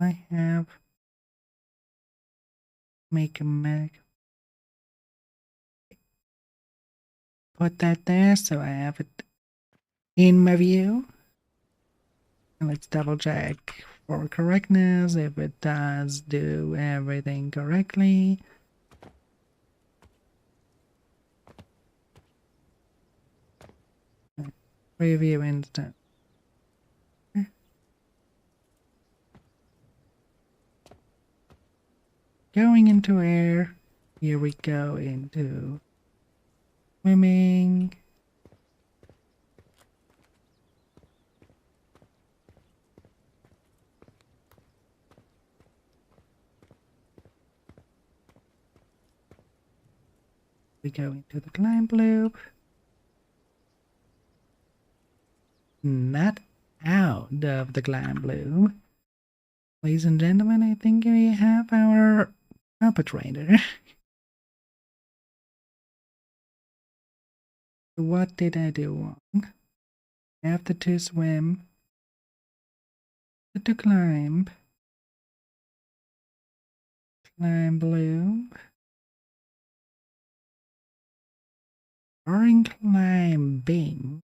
Speaker 1: I have make a mag. Put that there so I have it in my view. And let's double check for correctness if it does do everything correctly. Preview instant. Going into air. Here we go into swimming. We go into the climb loop. Not out of the climb loop. Ladies and gentlemen, I think we have our perpetrator. What did I do wrong? After to swim, to climb loop, during climbing,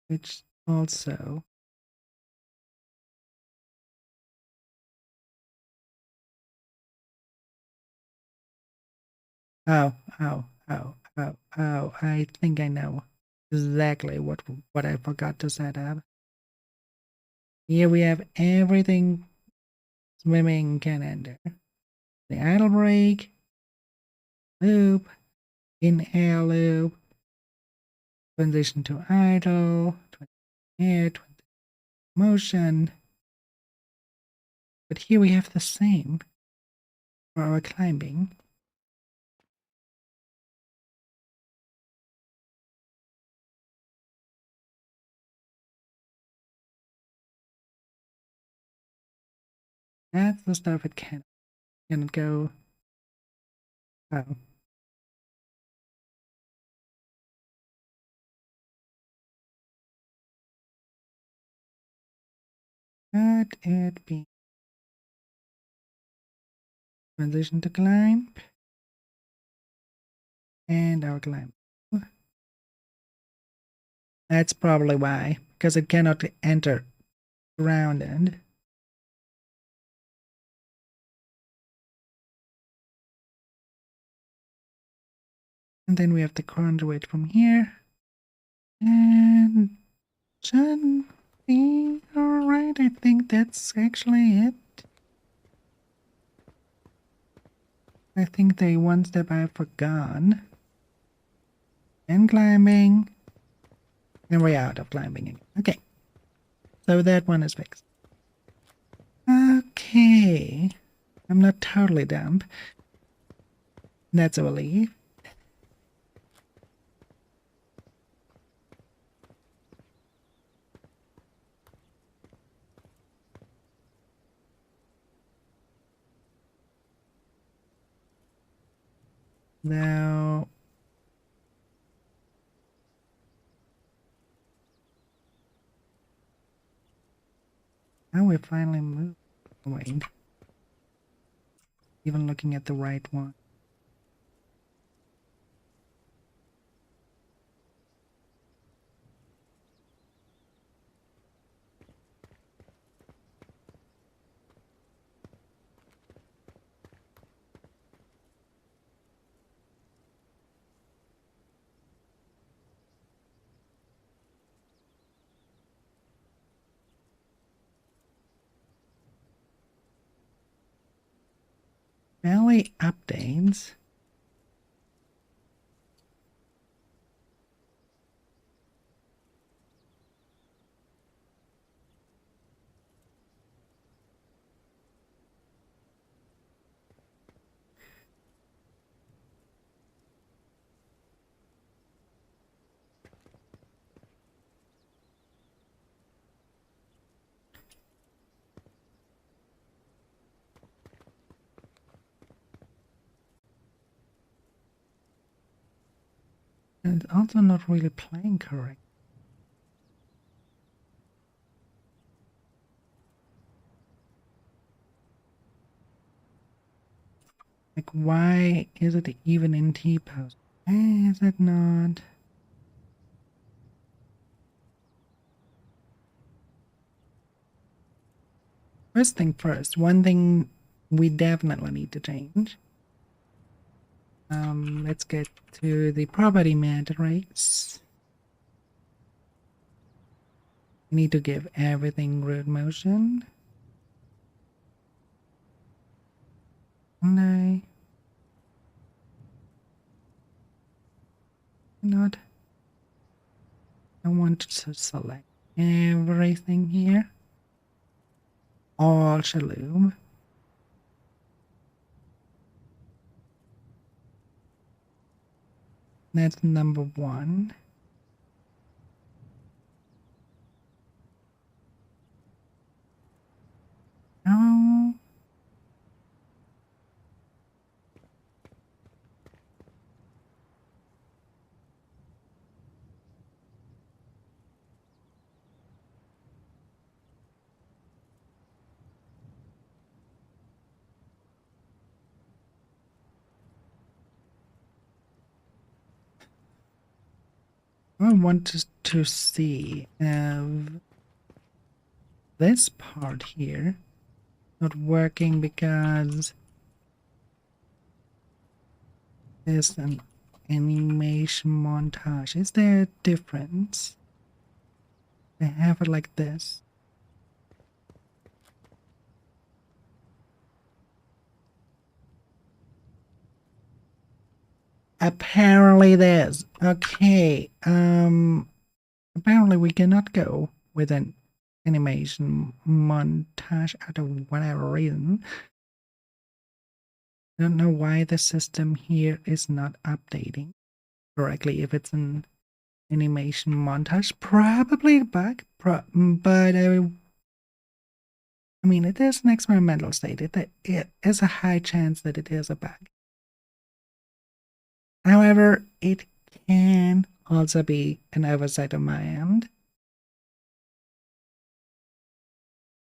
Speaker 1: which also oh, I think I know exactly what I forgot to set up. Here we have everything swimming can enter. The idle brake, loop, in air loop, transition to idle, air, motion. But here we have the same for our climbing. That's the stuff it cannot go. Oh. Let it be. Transition to climb. And our climb. That's probably why, because it cannot enter grounded. And then we have the conduit from here. And should be alright. I think that's actually it. I think the one step I forgot. And climbing. And we're out of climbing again. Okay. So that one is fixed. Okay. I'm not totally dumb. That's a relief. Now we finally move. Wait. Even looking at the right one. Valley updates. And it's also not really playing correct. Like, why is it even in T-pose? Why is it not? First thing first, one thing we definitely need to change. Let's get to the property matrix. We need to give everything root motion. And I want to select everything here. All Shaloom. That's number one. Oh. I want to see if this part here not working because there's an animation montage. Is there a difference? They have it like this. Apparently there's. Okay. Apparently we cannot go with an animation montage out of whatever reason. I don't know why the system here is not updating correctly if it's an animation montage. Probably a bug, but I mean, it is an experimental state. It is a high chance that it is a bug. However, it can also be an oversight on my end.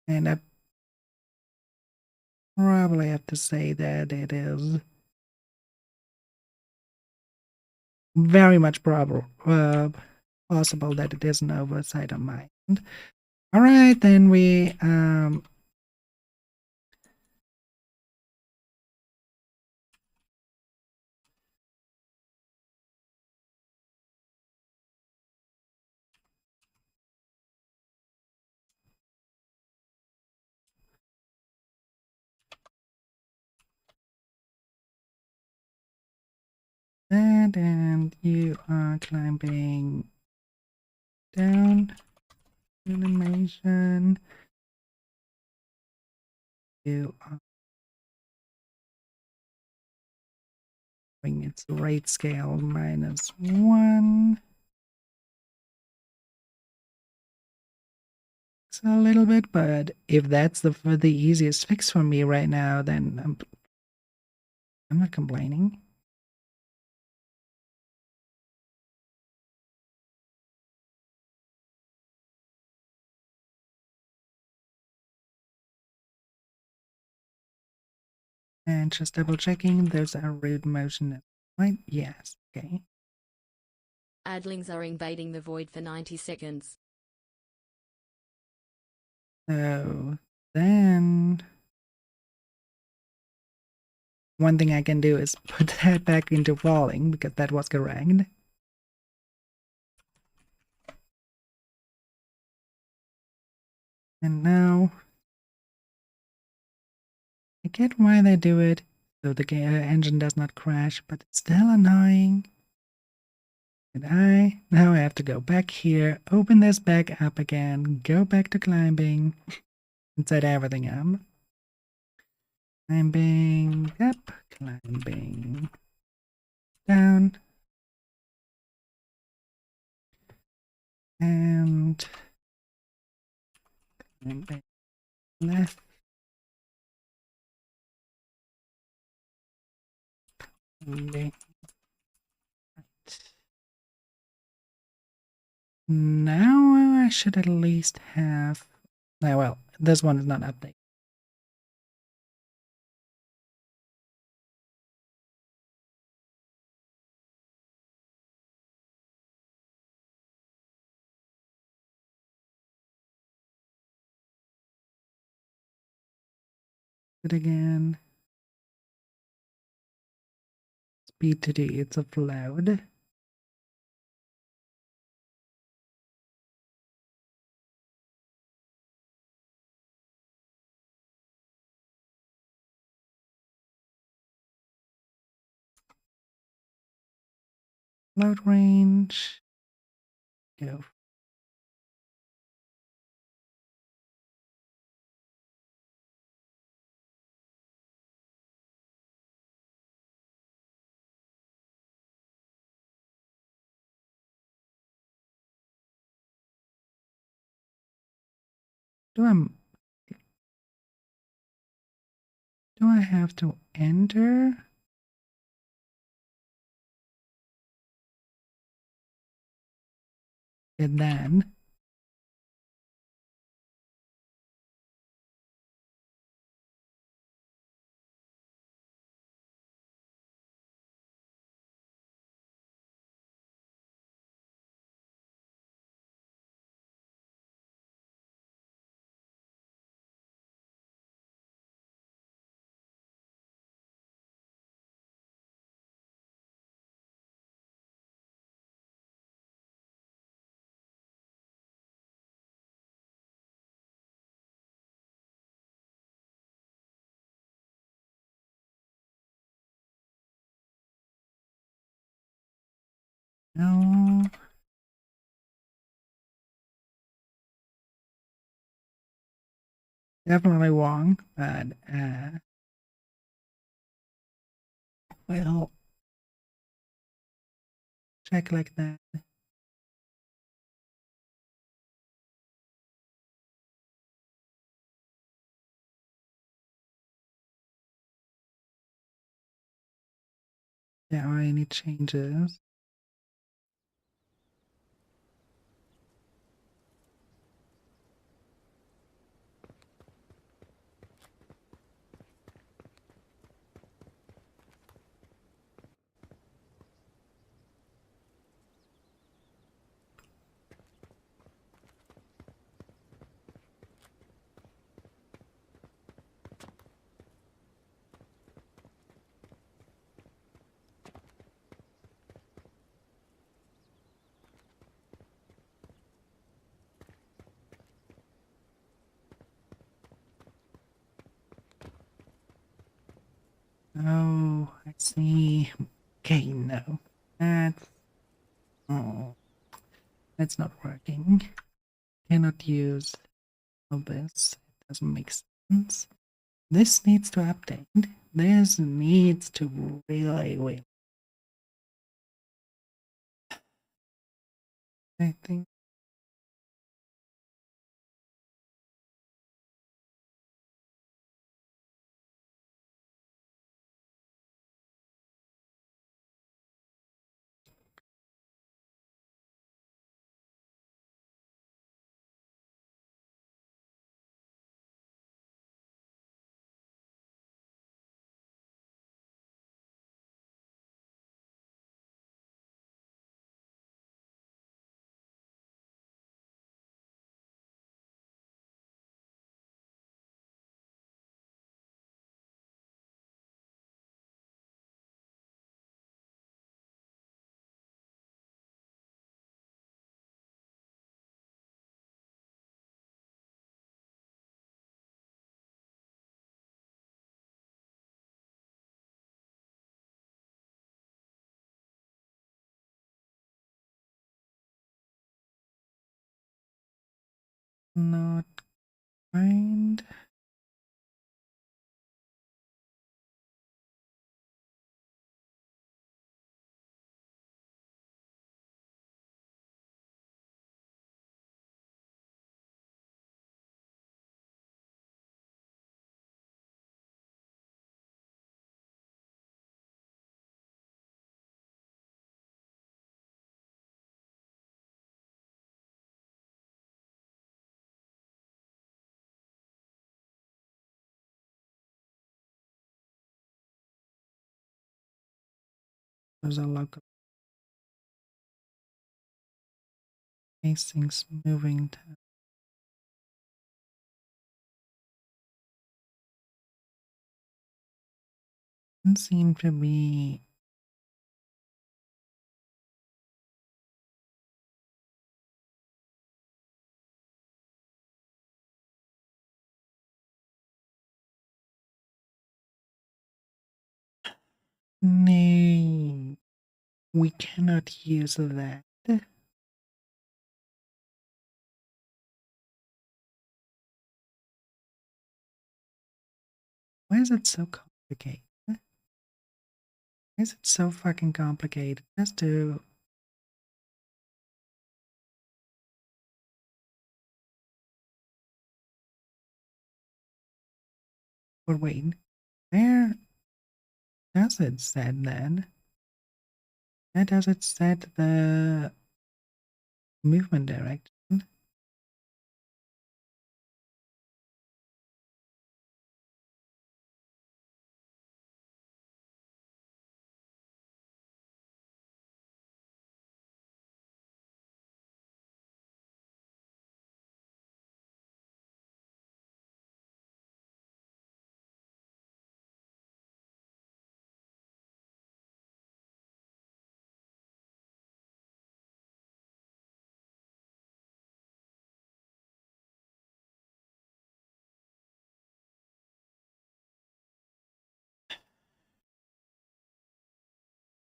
Speaker 1: And I probably have to say that it is very much possible that it is an oversight on my end. All right, then we that, and you are climbing down animation. You are bring its rate scale -1. It's a little bit, but if that's the easiest fix for me right now, then I'm not complaining. And just double checking, there's a root motion, right? Yes, okay.
Speaker 2: Adlings are invading the void for 90 seconds.
Speaker 1: So then one thing I can do is put that back into falling because that was correct. And now I get why they do it, so the engine does not crash, but it's still annoying. And now I have to go back here, open this back up again, go back to climbing, and set everything up. Climbing up, climbing down, and climbing left, climbing right. Now I should at least have. Well, this one is not updated. it again. Speed today, it's a flood. Load range. Go. Do I have to enter? And then no. Definitely wrong, but well, check like that. There are any changes. Oh, I see. Okay, no. That's oh, that's not working. Cannot use all this. It doesn't make sense. This needs to update. This needs to really. I think not find. There's a local things moving. doesn't seem to be. No, we cannot use that. Why is it so complicated? Why is it so fucking complicated? Just to. But wait, where does it set then? Where does it set the movement direction?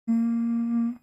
Speaker 1: Hmm.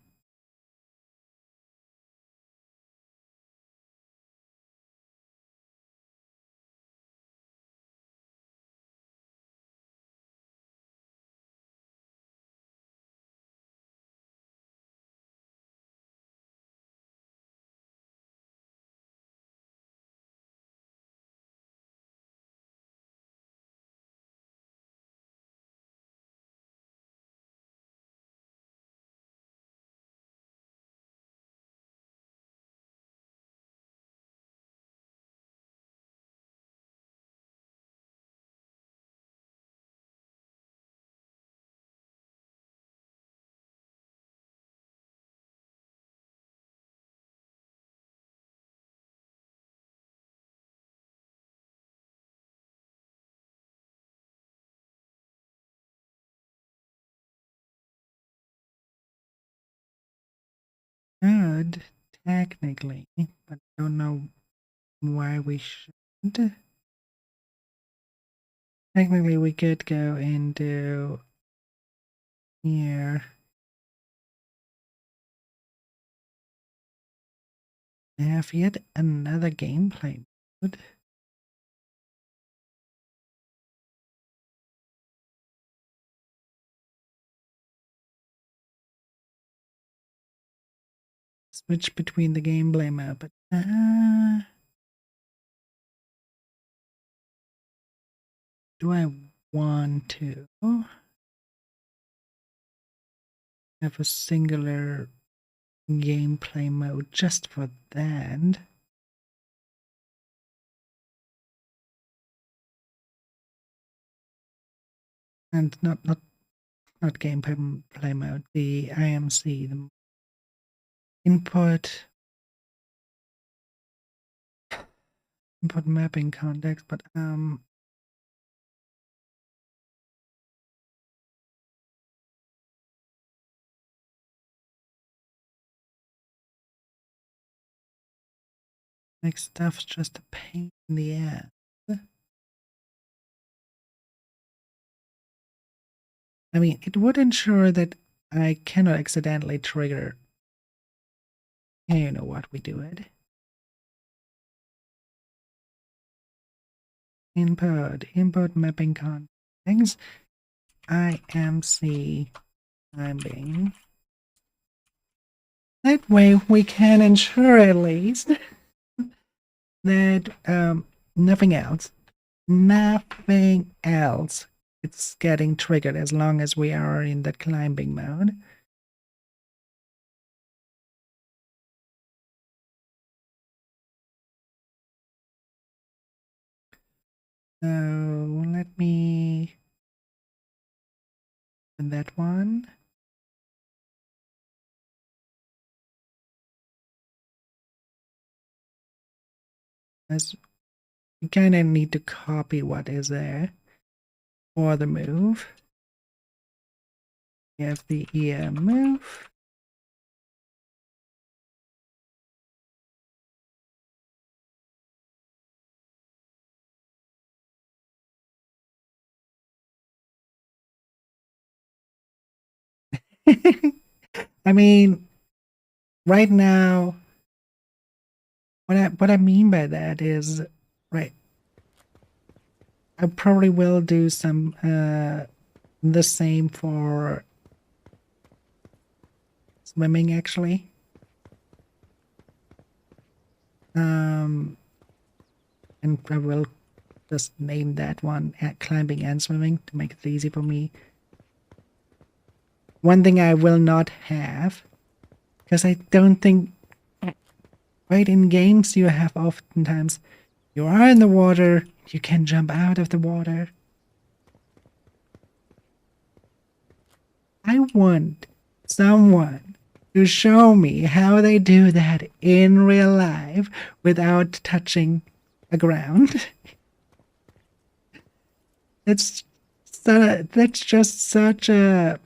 Speaker 1: Could, technically, but I don't know why we should. Technically, we could go into here. Have yet another gameplay mode. Switch between the gameplay mode, but do I want to have a singular gameplay mode just for that? And not gameplay mode, the IMC, the input mapping context, but next stuff's just a pain in the ass. I mean, it would ensure that I cannot accidentally trigger. Yeah, you know what, we do it. Input mapping context, IMC timing. That way we can ensure at least that nothing else it's getting triggered as long as we are in the climbing mode. So let me open that one. As we kind of need to copy what is there for the move. We have the ear move. I mean, right now, what I mean by that is, right, I probably will do some the same for swimming actually. And I will just name that one at climbing and swimming to make it easy for me. One thing I will not have, because I don't think, right, in games you have oftentimes, you are in the water, you can jump out of the water. I want someone to show me how they do that in real life without touching the ground. That's just such a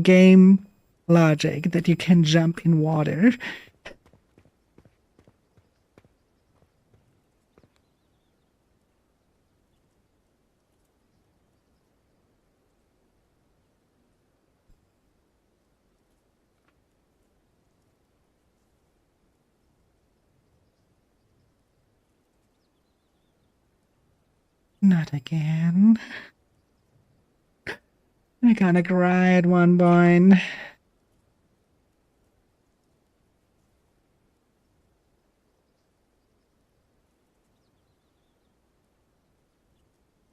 Speaker 1: game logic that you can jump in water. Not again. I gonna cry at one point.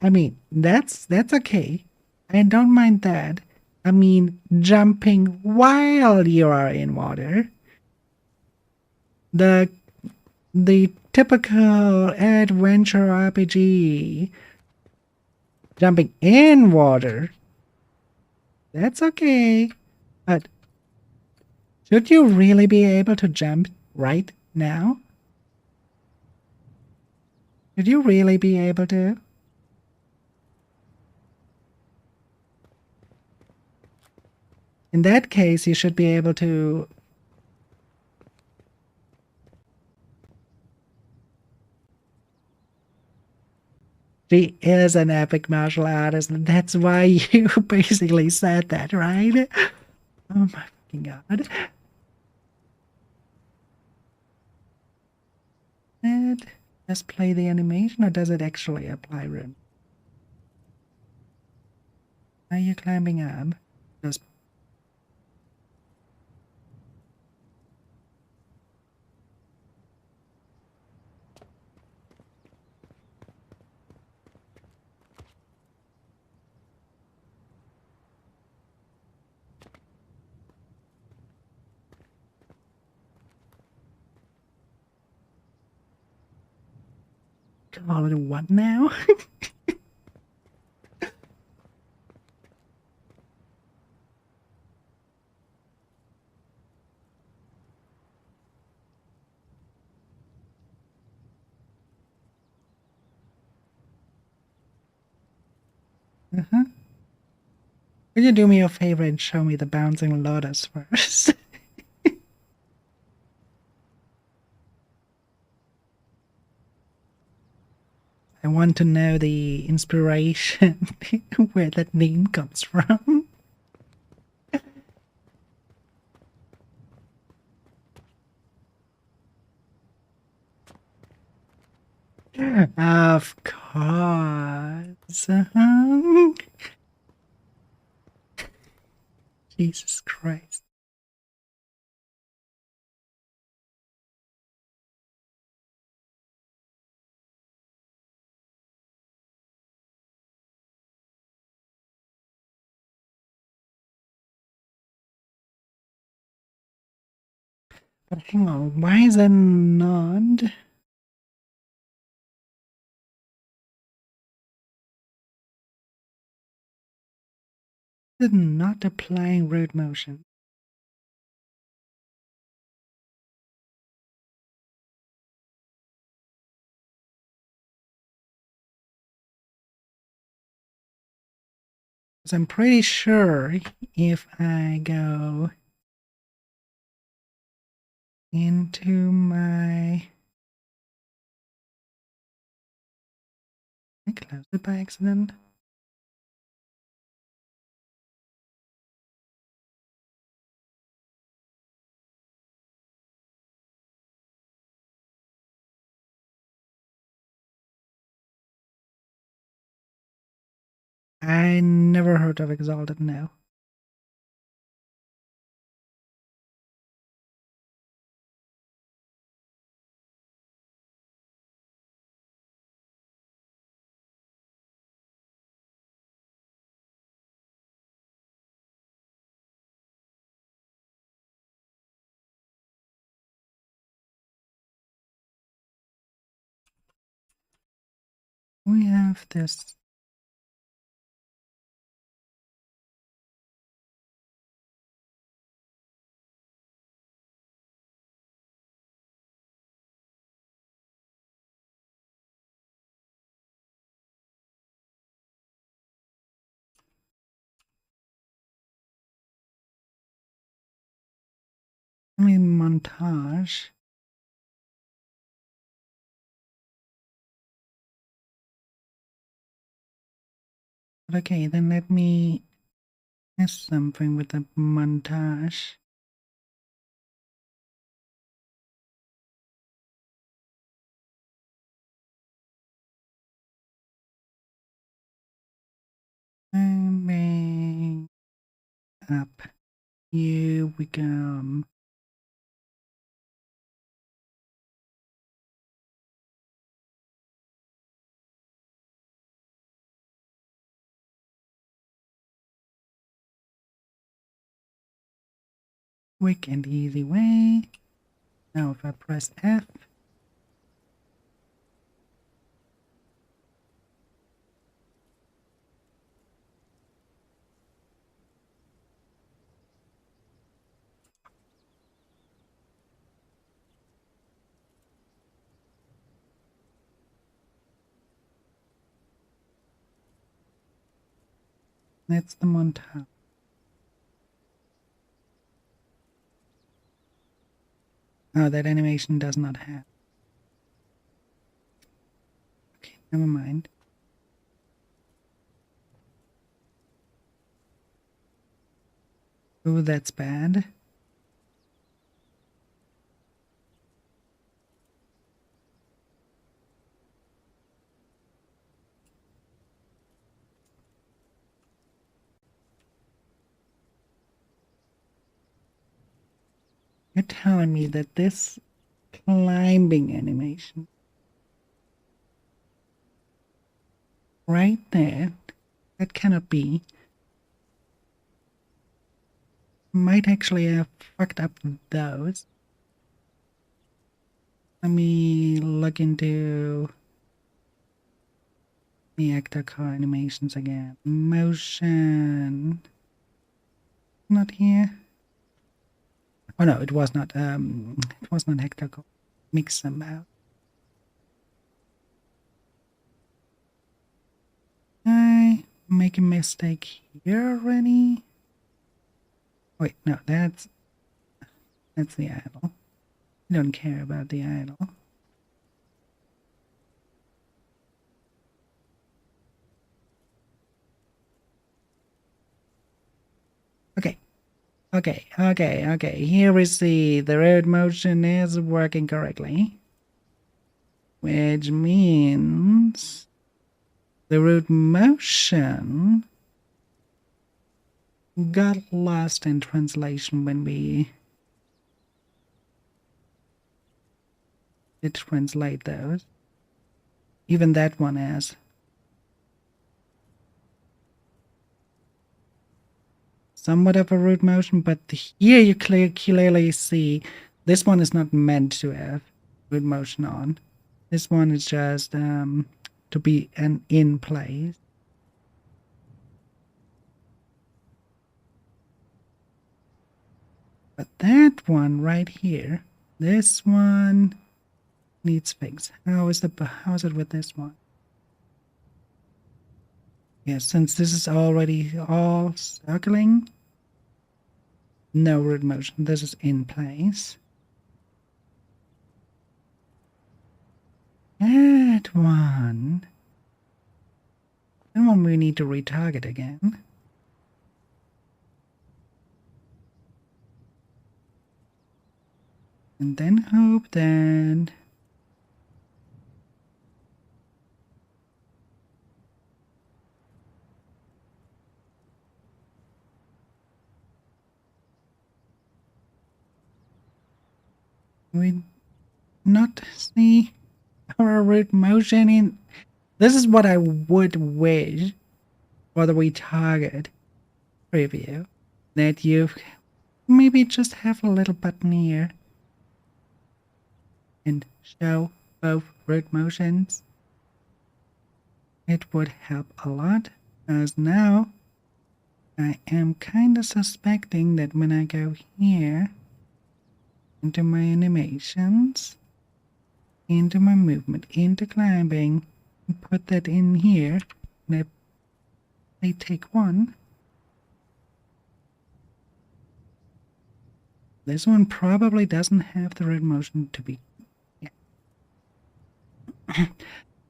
Speaker 1: I mean, that's okay. I don't mind that. I mean, jumping while you are in water. The the typical adventure RPG. Jumping in water. That's okay. But should you really be able to jump right now? Should you really be able to? In that case, you should be able to. She is an epic martial artist, and that's why you basically said that, right? Oh my fucking god. And just play the animation, or does it actually apply room? Are you climbing up? Just call it a what now? Uh-huh. Could you do me a favor and show me the bouncing lotus first? I want to know the inspiration where that name comes from. Of course. Jesus Christ. But hang on, why is it not? Is it not applying root motion? I'm pretty sure if I go into my... I closed it by accident. I never heard of Exalted now. We have this. Montage. Okay, then let me test something with the montage. And up. Here we go. Quick and easy way. Now if I press F, that's the montage. Oh, that animation does not have. Okay, never mind. Oh, that's bad. You're telling me that this climbing animation right there, that cannot be, might actually have fucked up those. Let me look into the actor car animations again. Motion. Not here. Oh no, it was not Hector car. Mix them out. I make a mistake here already. Wait, no, that's the idol. I don't care about the idol. Okay. Here we see the road motion is working correctly. Which means the road motion got lost in translation when we did translate those. Even that one has. Somewhat of a root motion, but here you clearly see this one is not meant to have root motion on. This one is just to be an in place. But that one right here, this one needs fix. How is it with this one? Yes, since this is already all circling, no root motion. This is in place. That one. That one we need to retarget again. And then hope that we not see our root motion in. This is what I would wish for the retarget preview. That you maybe just have a little button here and show both root motions. It would help a lot, as now I am kinda suspecting that when I go here into my animations, into my movement, into climbing, and put that in here, and I take one. This one probably doesn't have the root motion to be. Yeah.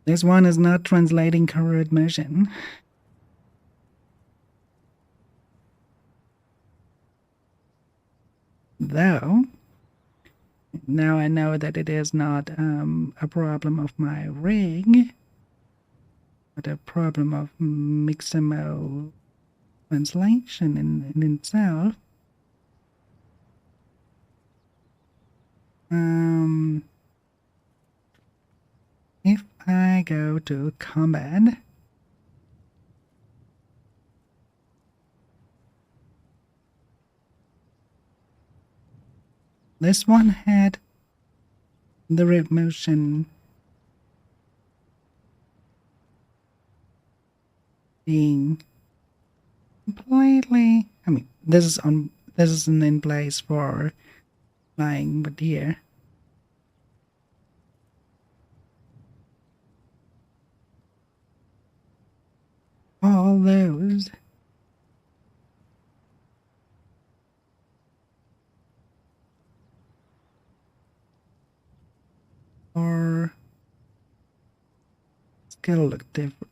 Speaker 1: This one is not translating root motion. Though, now I know that it is not a problem of my rig, but a problem of Mixamo translation in itself. If I go to combat, this one had the root motion being completely. I mean, this isn't in place for flying, but here. All those are still look different.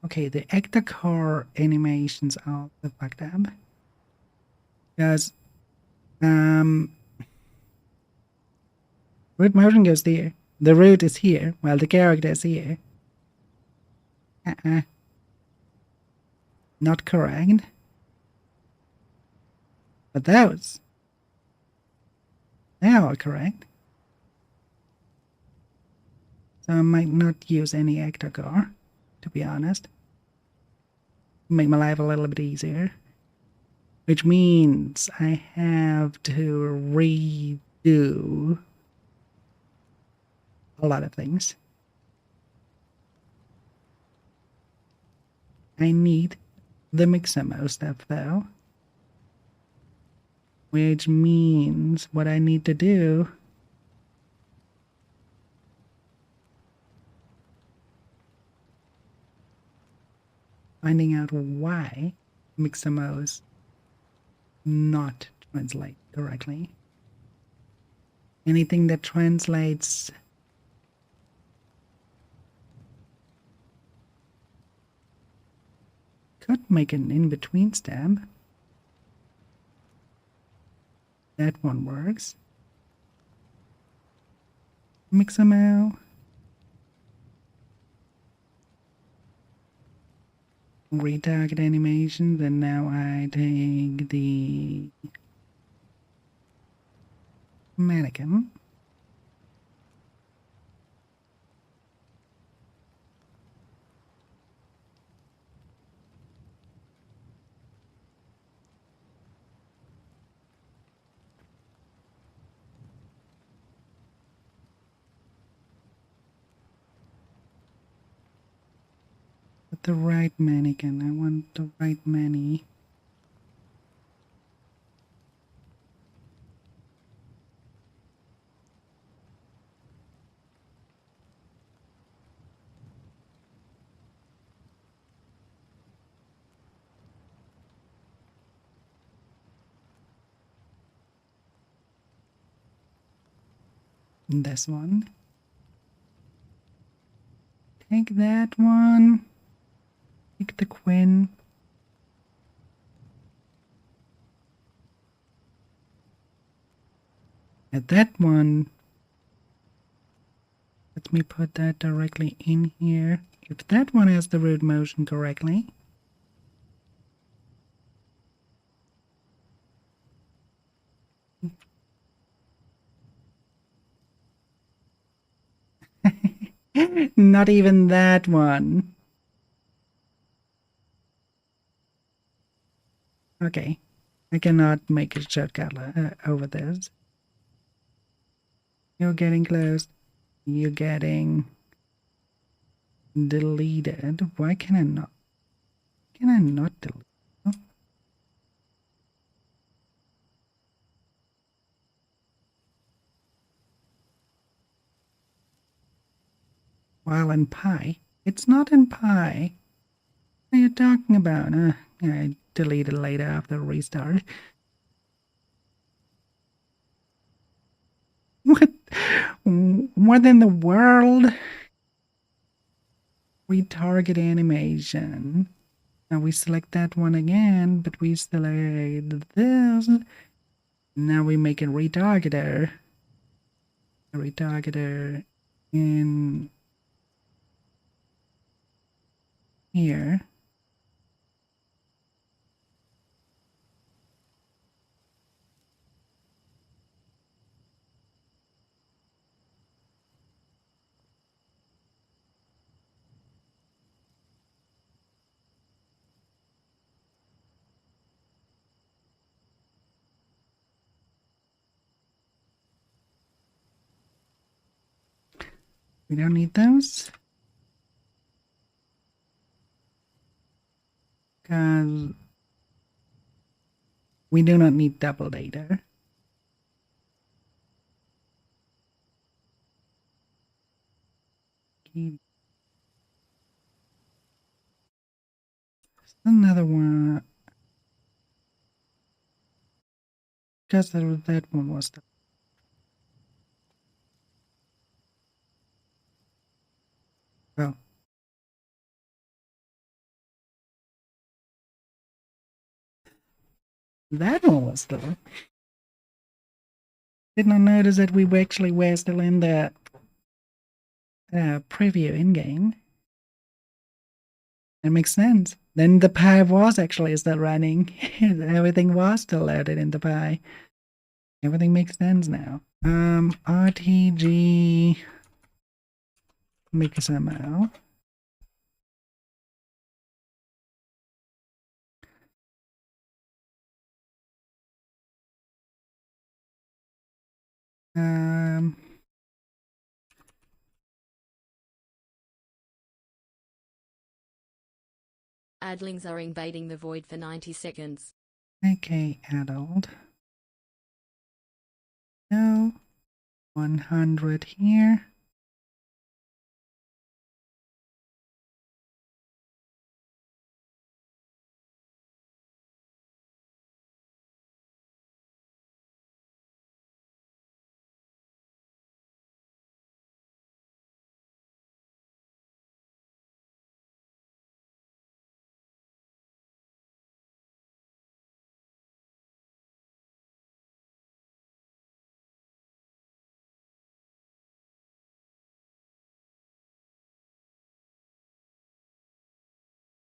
Speaker 1: Okay, the actor core animations are the fucked up. Because root motion goes there. The root is here, while the character is here. Not correct. But those, they are correct. So I might not use any actor core, to be honest. Make my life a little bit easier. Which means I have to redo a lot of things. I need the Mixamo stuff though. Which means what I need to do finding out why Mixamos not translate correctly. Anything that translates could make an in-between step. That one works. Mixamo. Retarget animations, and now I take the mannequin. But the right mannequin. I want the right manny. this one. Take that one. Take the Queen. At that one. Let me put that directly in here. If that one has the root motion correctly. Not even that one. Okay. I cannot make a shortcut over this. You're getting close. You're getting deleted. Why can I not? Can I not delete? Oh. While in Pi. It's not in Pi. What are you talking about? I deleted later after restart. What? What in the world? Retarget animation. Now we select that one again, but we select this. Now we make a retargeter. A retargeter in here. We don't need those. Because we do not need double data. Another one. Because that one was the. Well. That one was still. Did not notice that we actually were still in the preview in-game. That makes sense. Then the Pi was actually still running. Everything was still loaded in the Pi. Everything makes sense now. RTG XML.
Speaker 2: Adlings are invading the void for 90 seconds.
Speaker 1: Okay, adult. No. 100 here.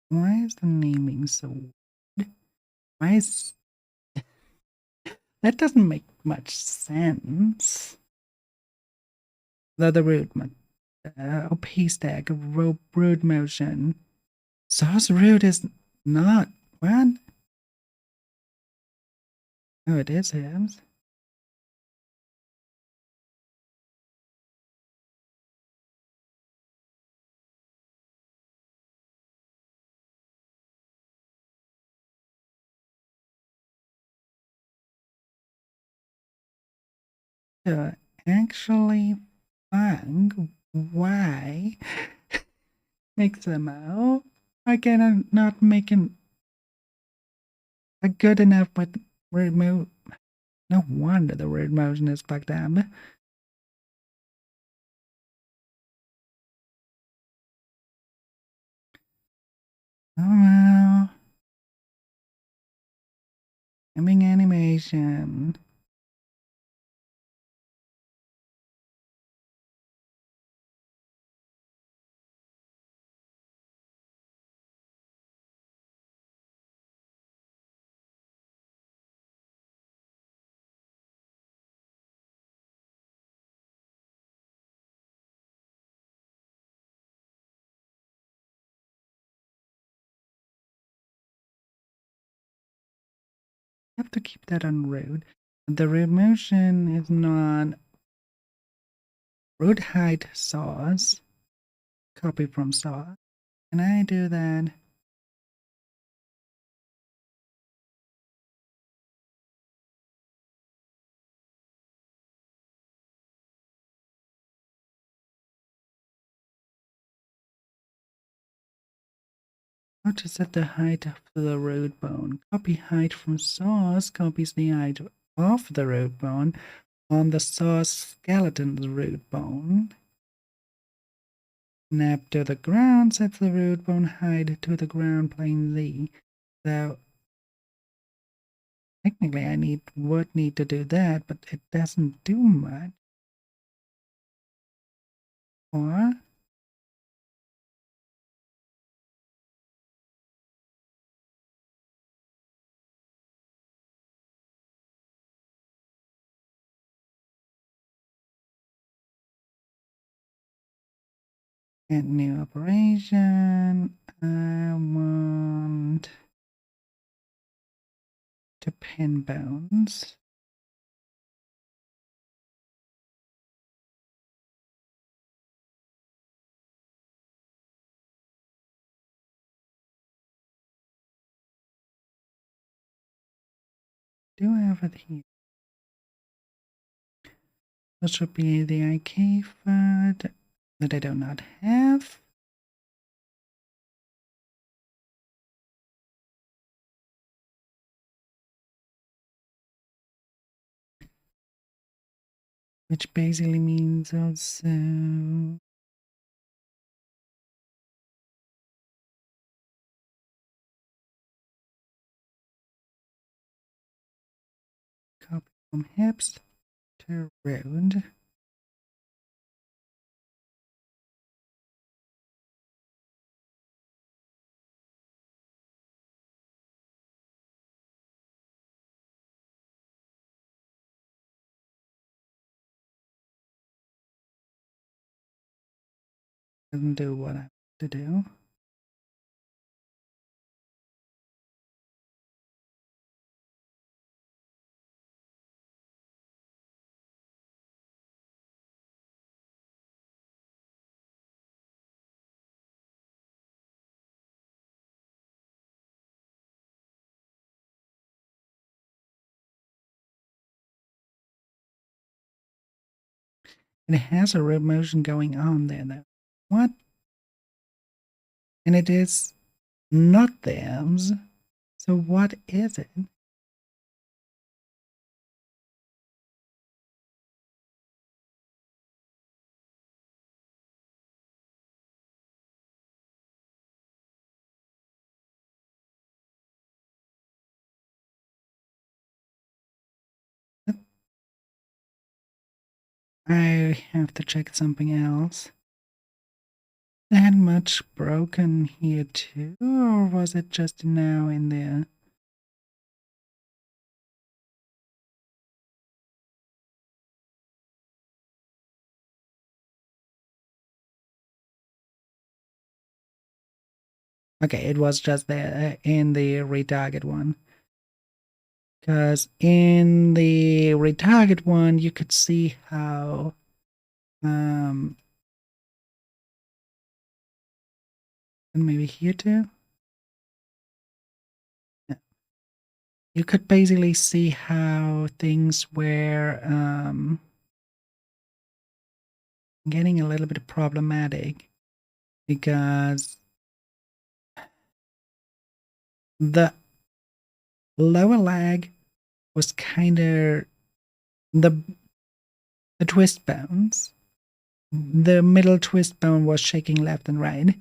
Speaker 1: Why is the naming so weird? Why is... That doesn't make much sense. The root OP stack, root motion. Source root is not... What? Oh, it is his. Actually find why XML I can not making a good enough with remote. No wonder the word motion is fucked up. Oh well. Coming animation. Have to keep that on root. The root motion is not root height source. Copy from source. Can I do that? How to set the height of the root bone. Copy height from source copies the height of the root bone on the source skeleton root bone. Snap to the ground sets the root bone height to the ground plane Z. So technically I would need to do that, but it doesn't do much. Or add new operation. I want to pin bones. Do I have it here? That should be the IK file that I do not have. Which basically means also copy from hips to road. Doesn't do what I want to do. It has a road motion going on there though. What? And it is not theirs. So what is it? I have to check something else. That much broken here too, or was it just now in there? Okay, it was just there in the retarget one. Because in the retarget one, you could see how and maybe here too. Yeah. You could basically see how things were getting a little bit problematic because the lower leg was kind of the twist bones. The middle twist bone was shaking left and right.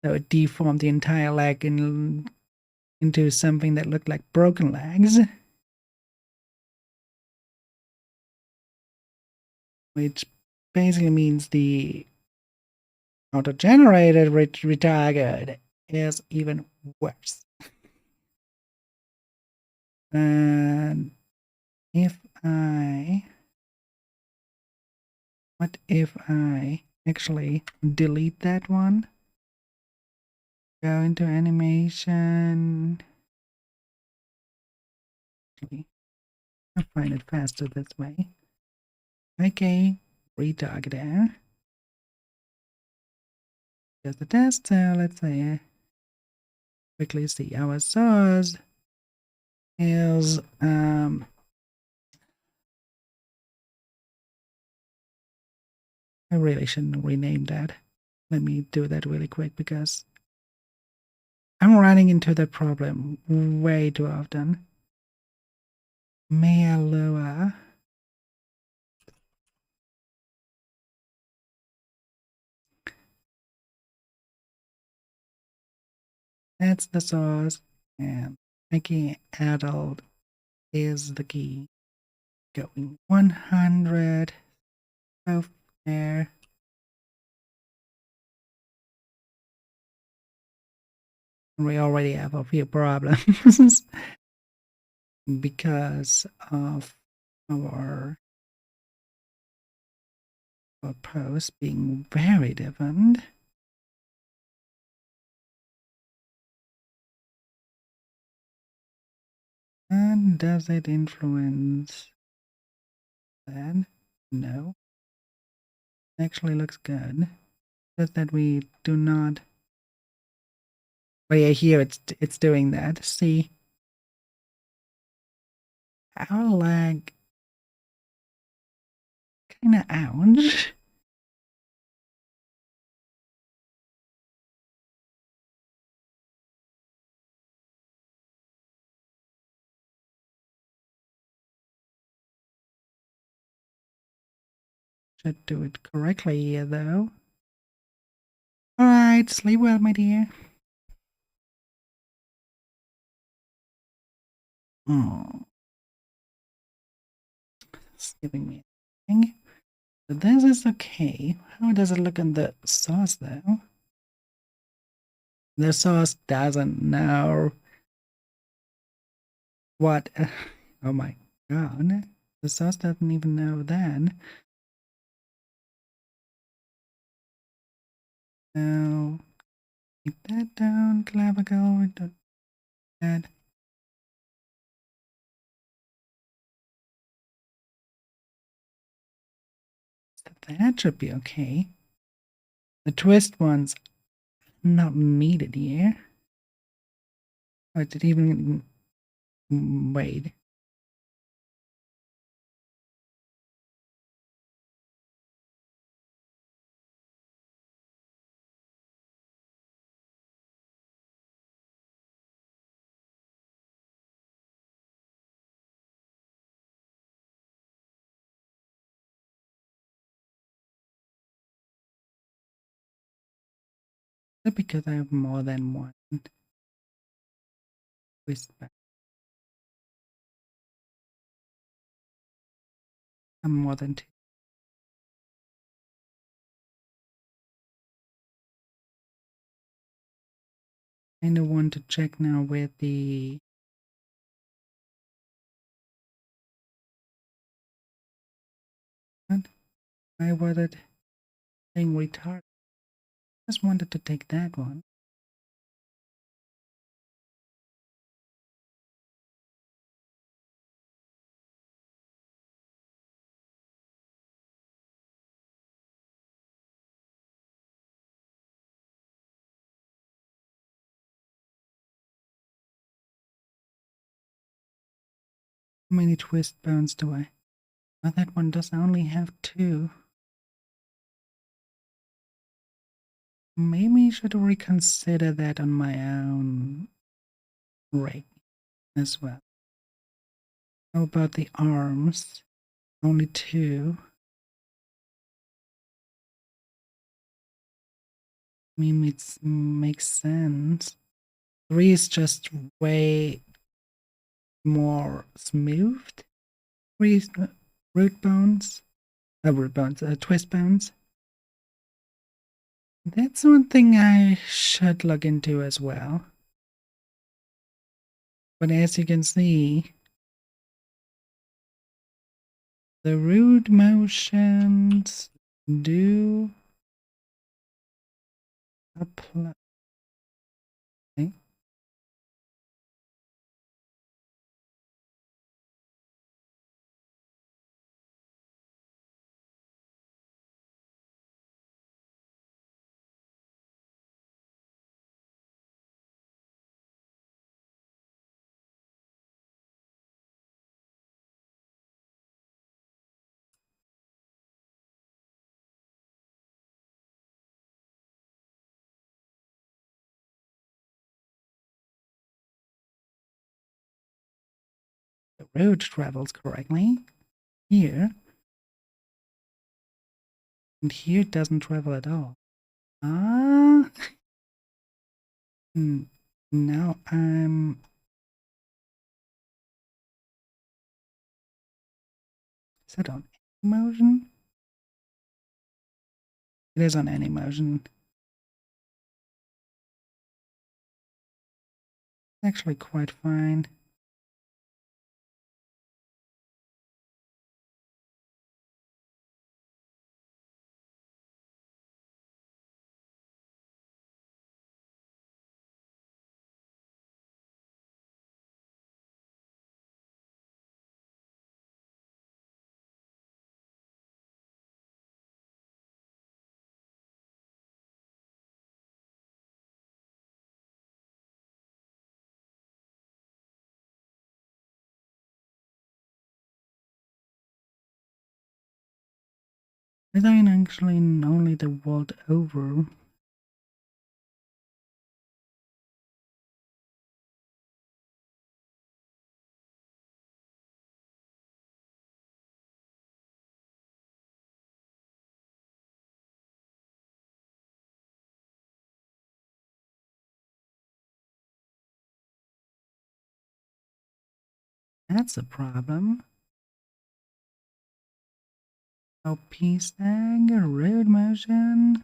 Speaker 1: So it deformed the entire leg into something that looked like broken legs. Which basically means the auto-generated retarget is even worse. And what if I actually delete that one? Go into animation. I find it faster this way. Okay, retarget there. Just the test, so let's say quickly see our source is I really shouldn't rename that. Let me do that really quick because I'm running into that problem way too often. Mealoa. That's the source, and making adult is the key. Going 100, both there. We already have a few problems because of our post being very different. And does it influence that? No. Actually looks good. Just that we do not. But yeah, here it's doing that. See, our lag kind of ouch. Should do it correctly here though. Alright, sleep well, my dear. Oh, it's giving me a thing. So this is okay. How does it look in the source though? The source doesn't know what. Oh my god. The source doesn't even know then. So keep that down, clavicle. That. That should be okay. The twist ones not needed here. Oh, did even wait? Is it because I have more than one twist back? I'm more than two. I kind of want to check now with the why was it saying retard? Just wanted to take that one. How many twist bones do I? Oh, that one does only have two. Maybe I should reconsider that on my own rig as well. How about the arms? Only two. mean, it makes sense. 3 is just way more smooth. 3 is twist bones. That's one thing I should look into as well. But as you can see, the root motions do apply. The road travels correctly here, and here it doesn't travel at all. Ah, now is that on any motion? It is on any motion. Actually quite fine. Design actually only the world over. That's a problem. Oh, P-Stag, road motion.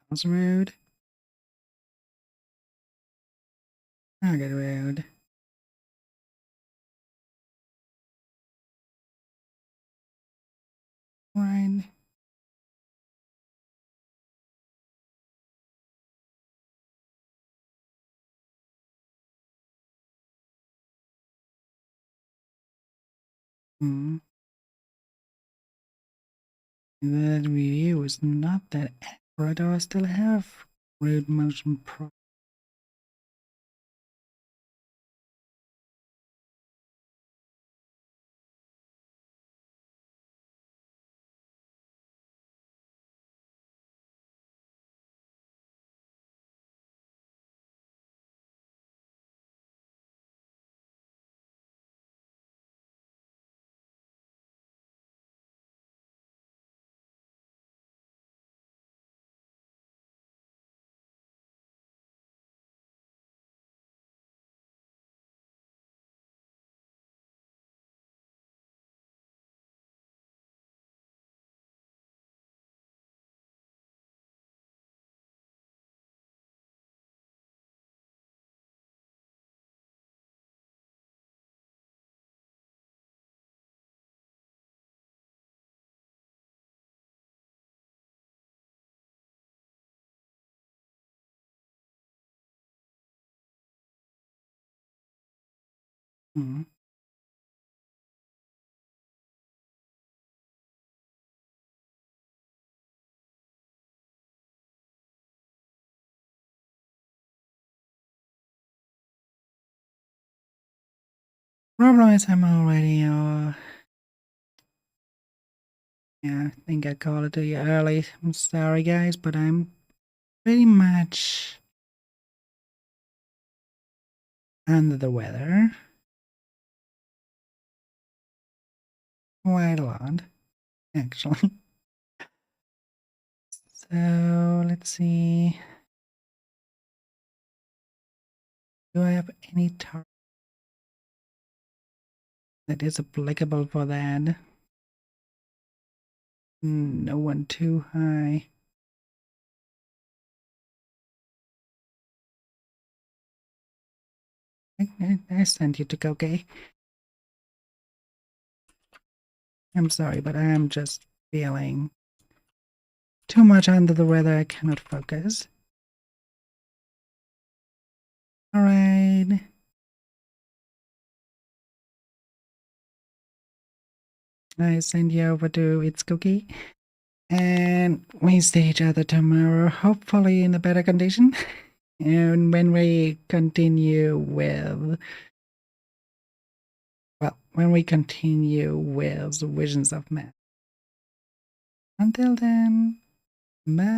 Speaker 1: House road. Target road. Right. That review is not that accurate. I still have road motion pro. Hmm. Problem is I'm already, yeah, I think I called it to you early. I'm sorry, guys, but I'm pretty much under the weather. Quite a lot, actually. So let's see. Do I have any target that is applicable for that? No one too high. I sent you to Koke. I'm sorry, but I'm just feeling too much under the weather. I cannot focus. All right. I send you over to It's Cookie. And we see each other tomorrow, hopefully in a better condition. And when we continue with, well, when we continue with Visions of Man. Until then, bye.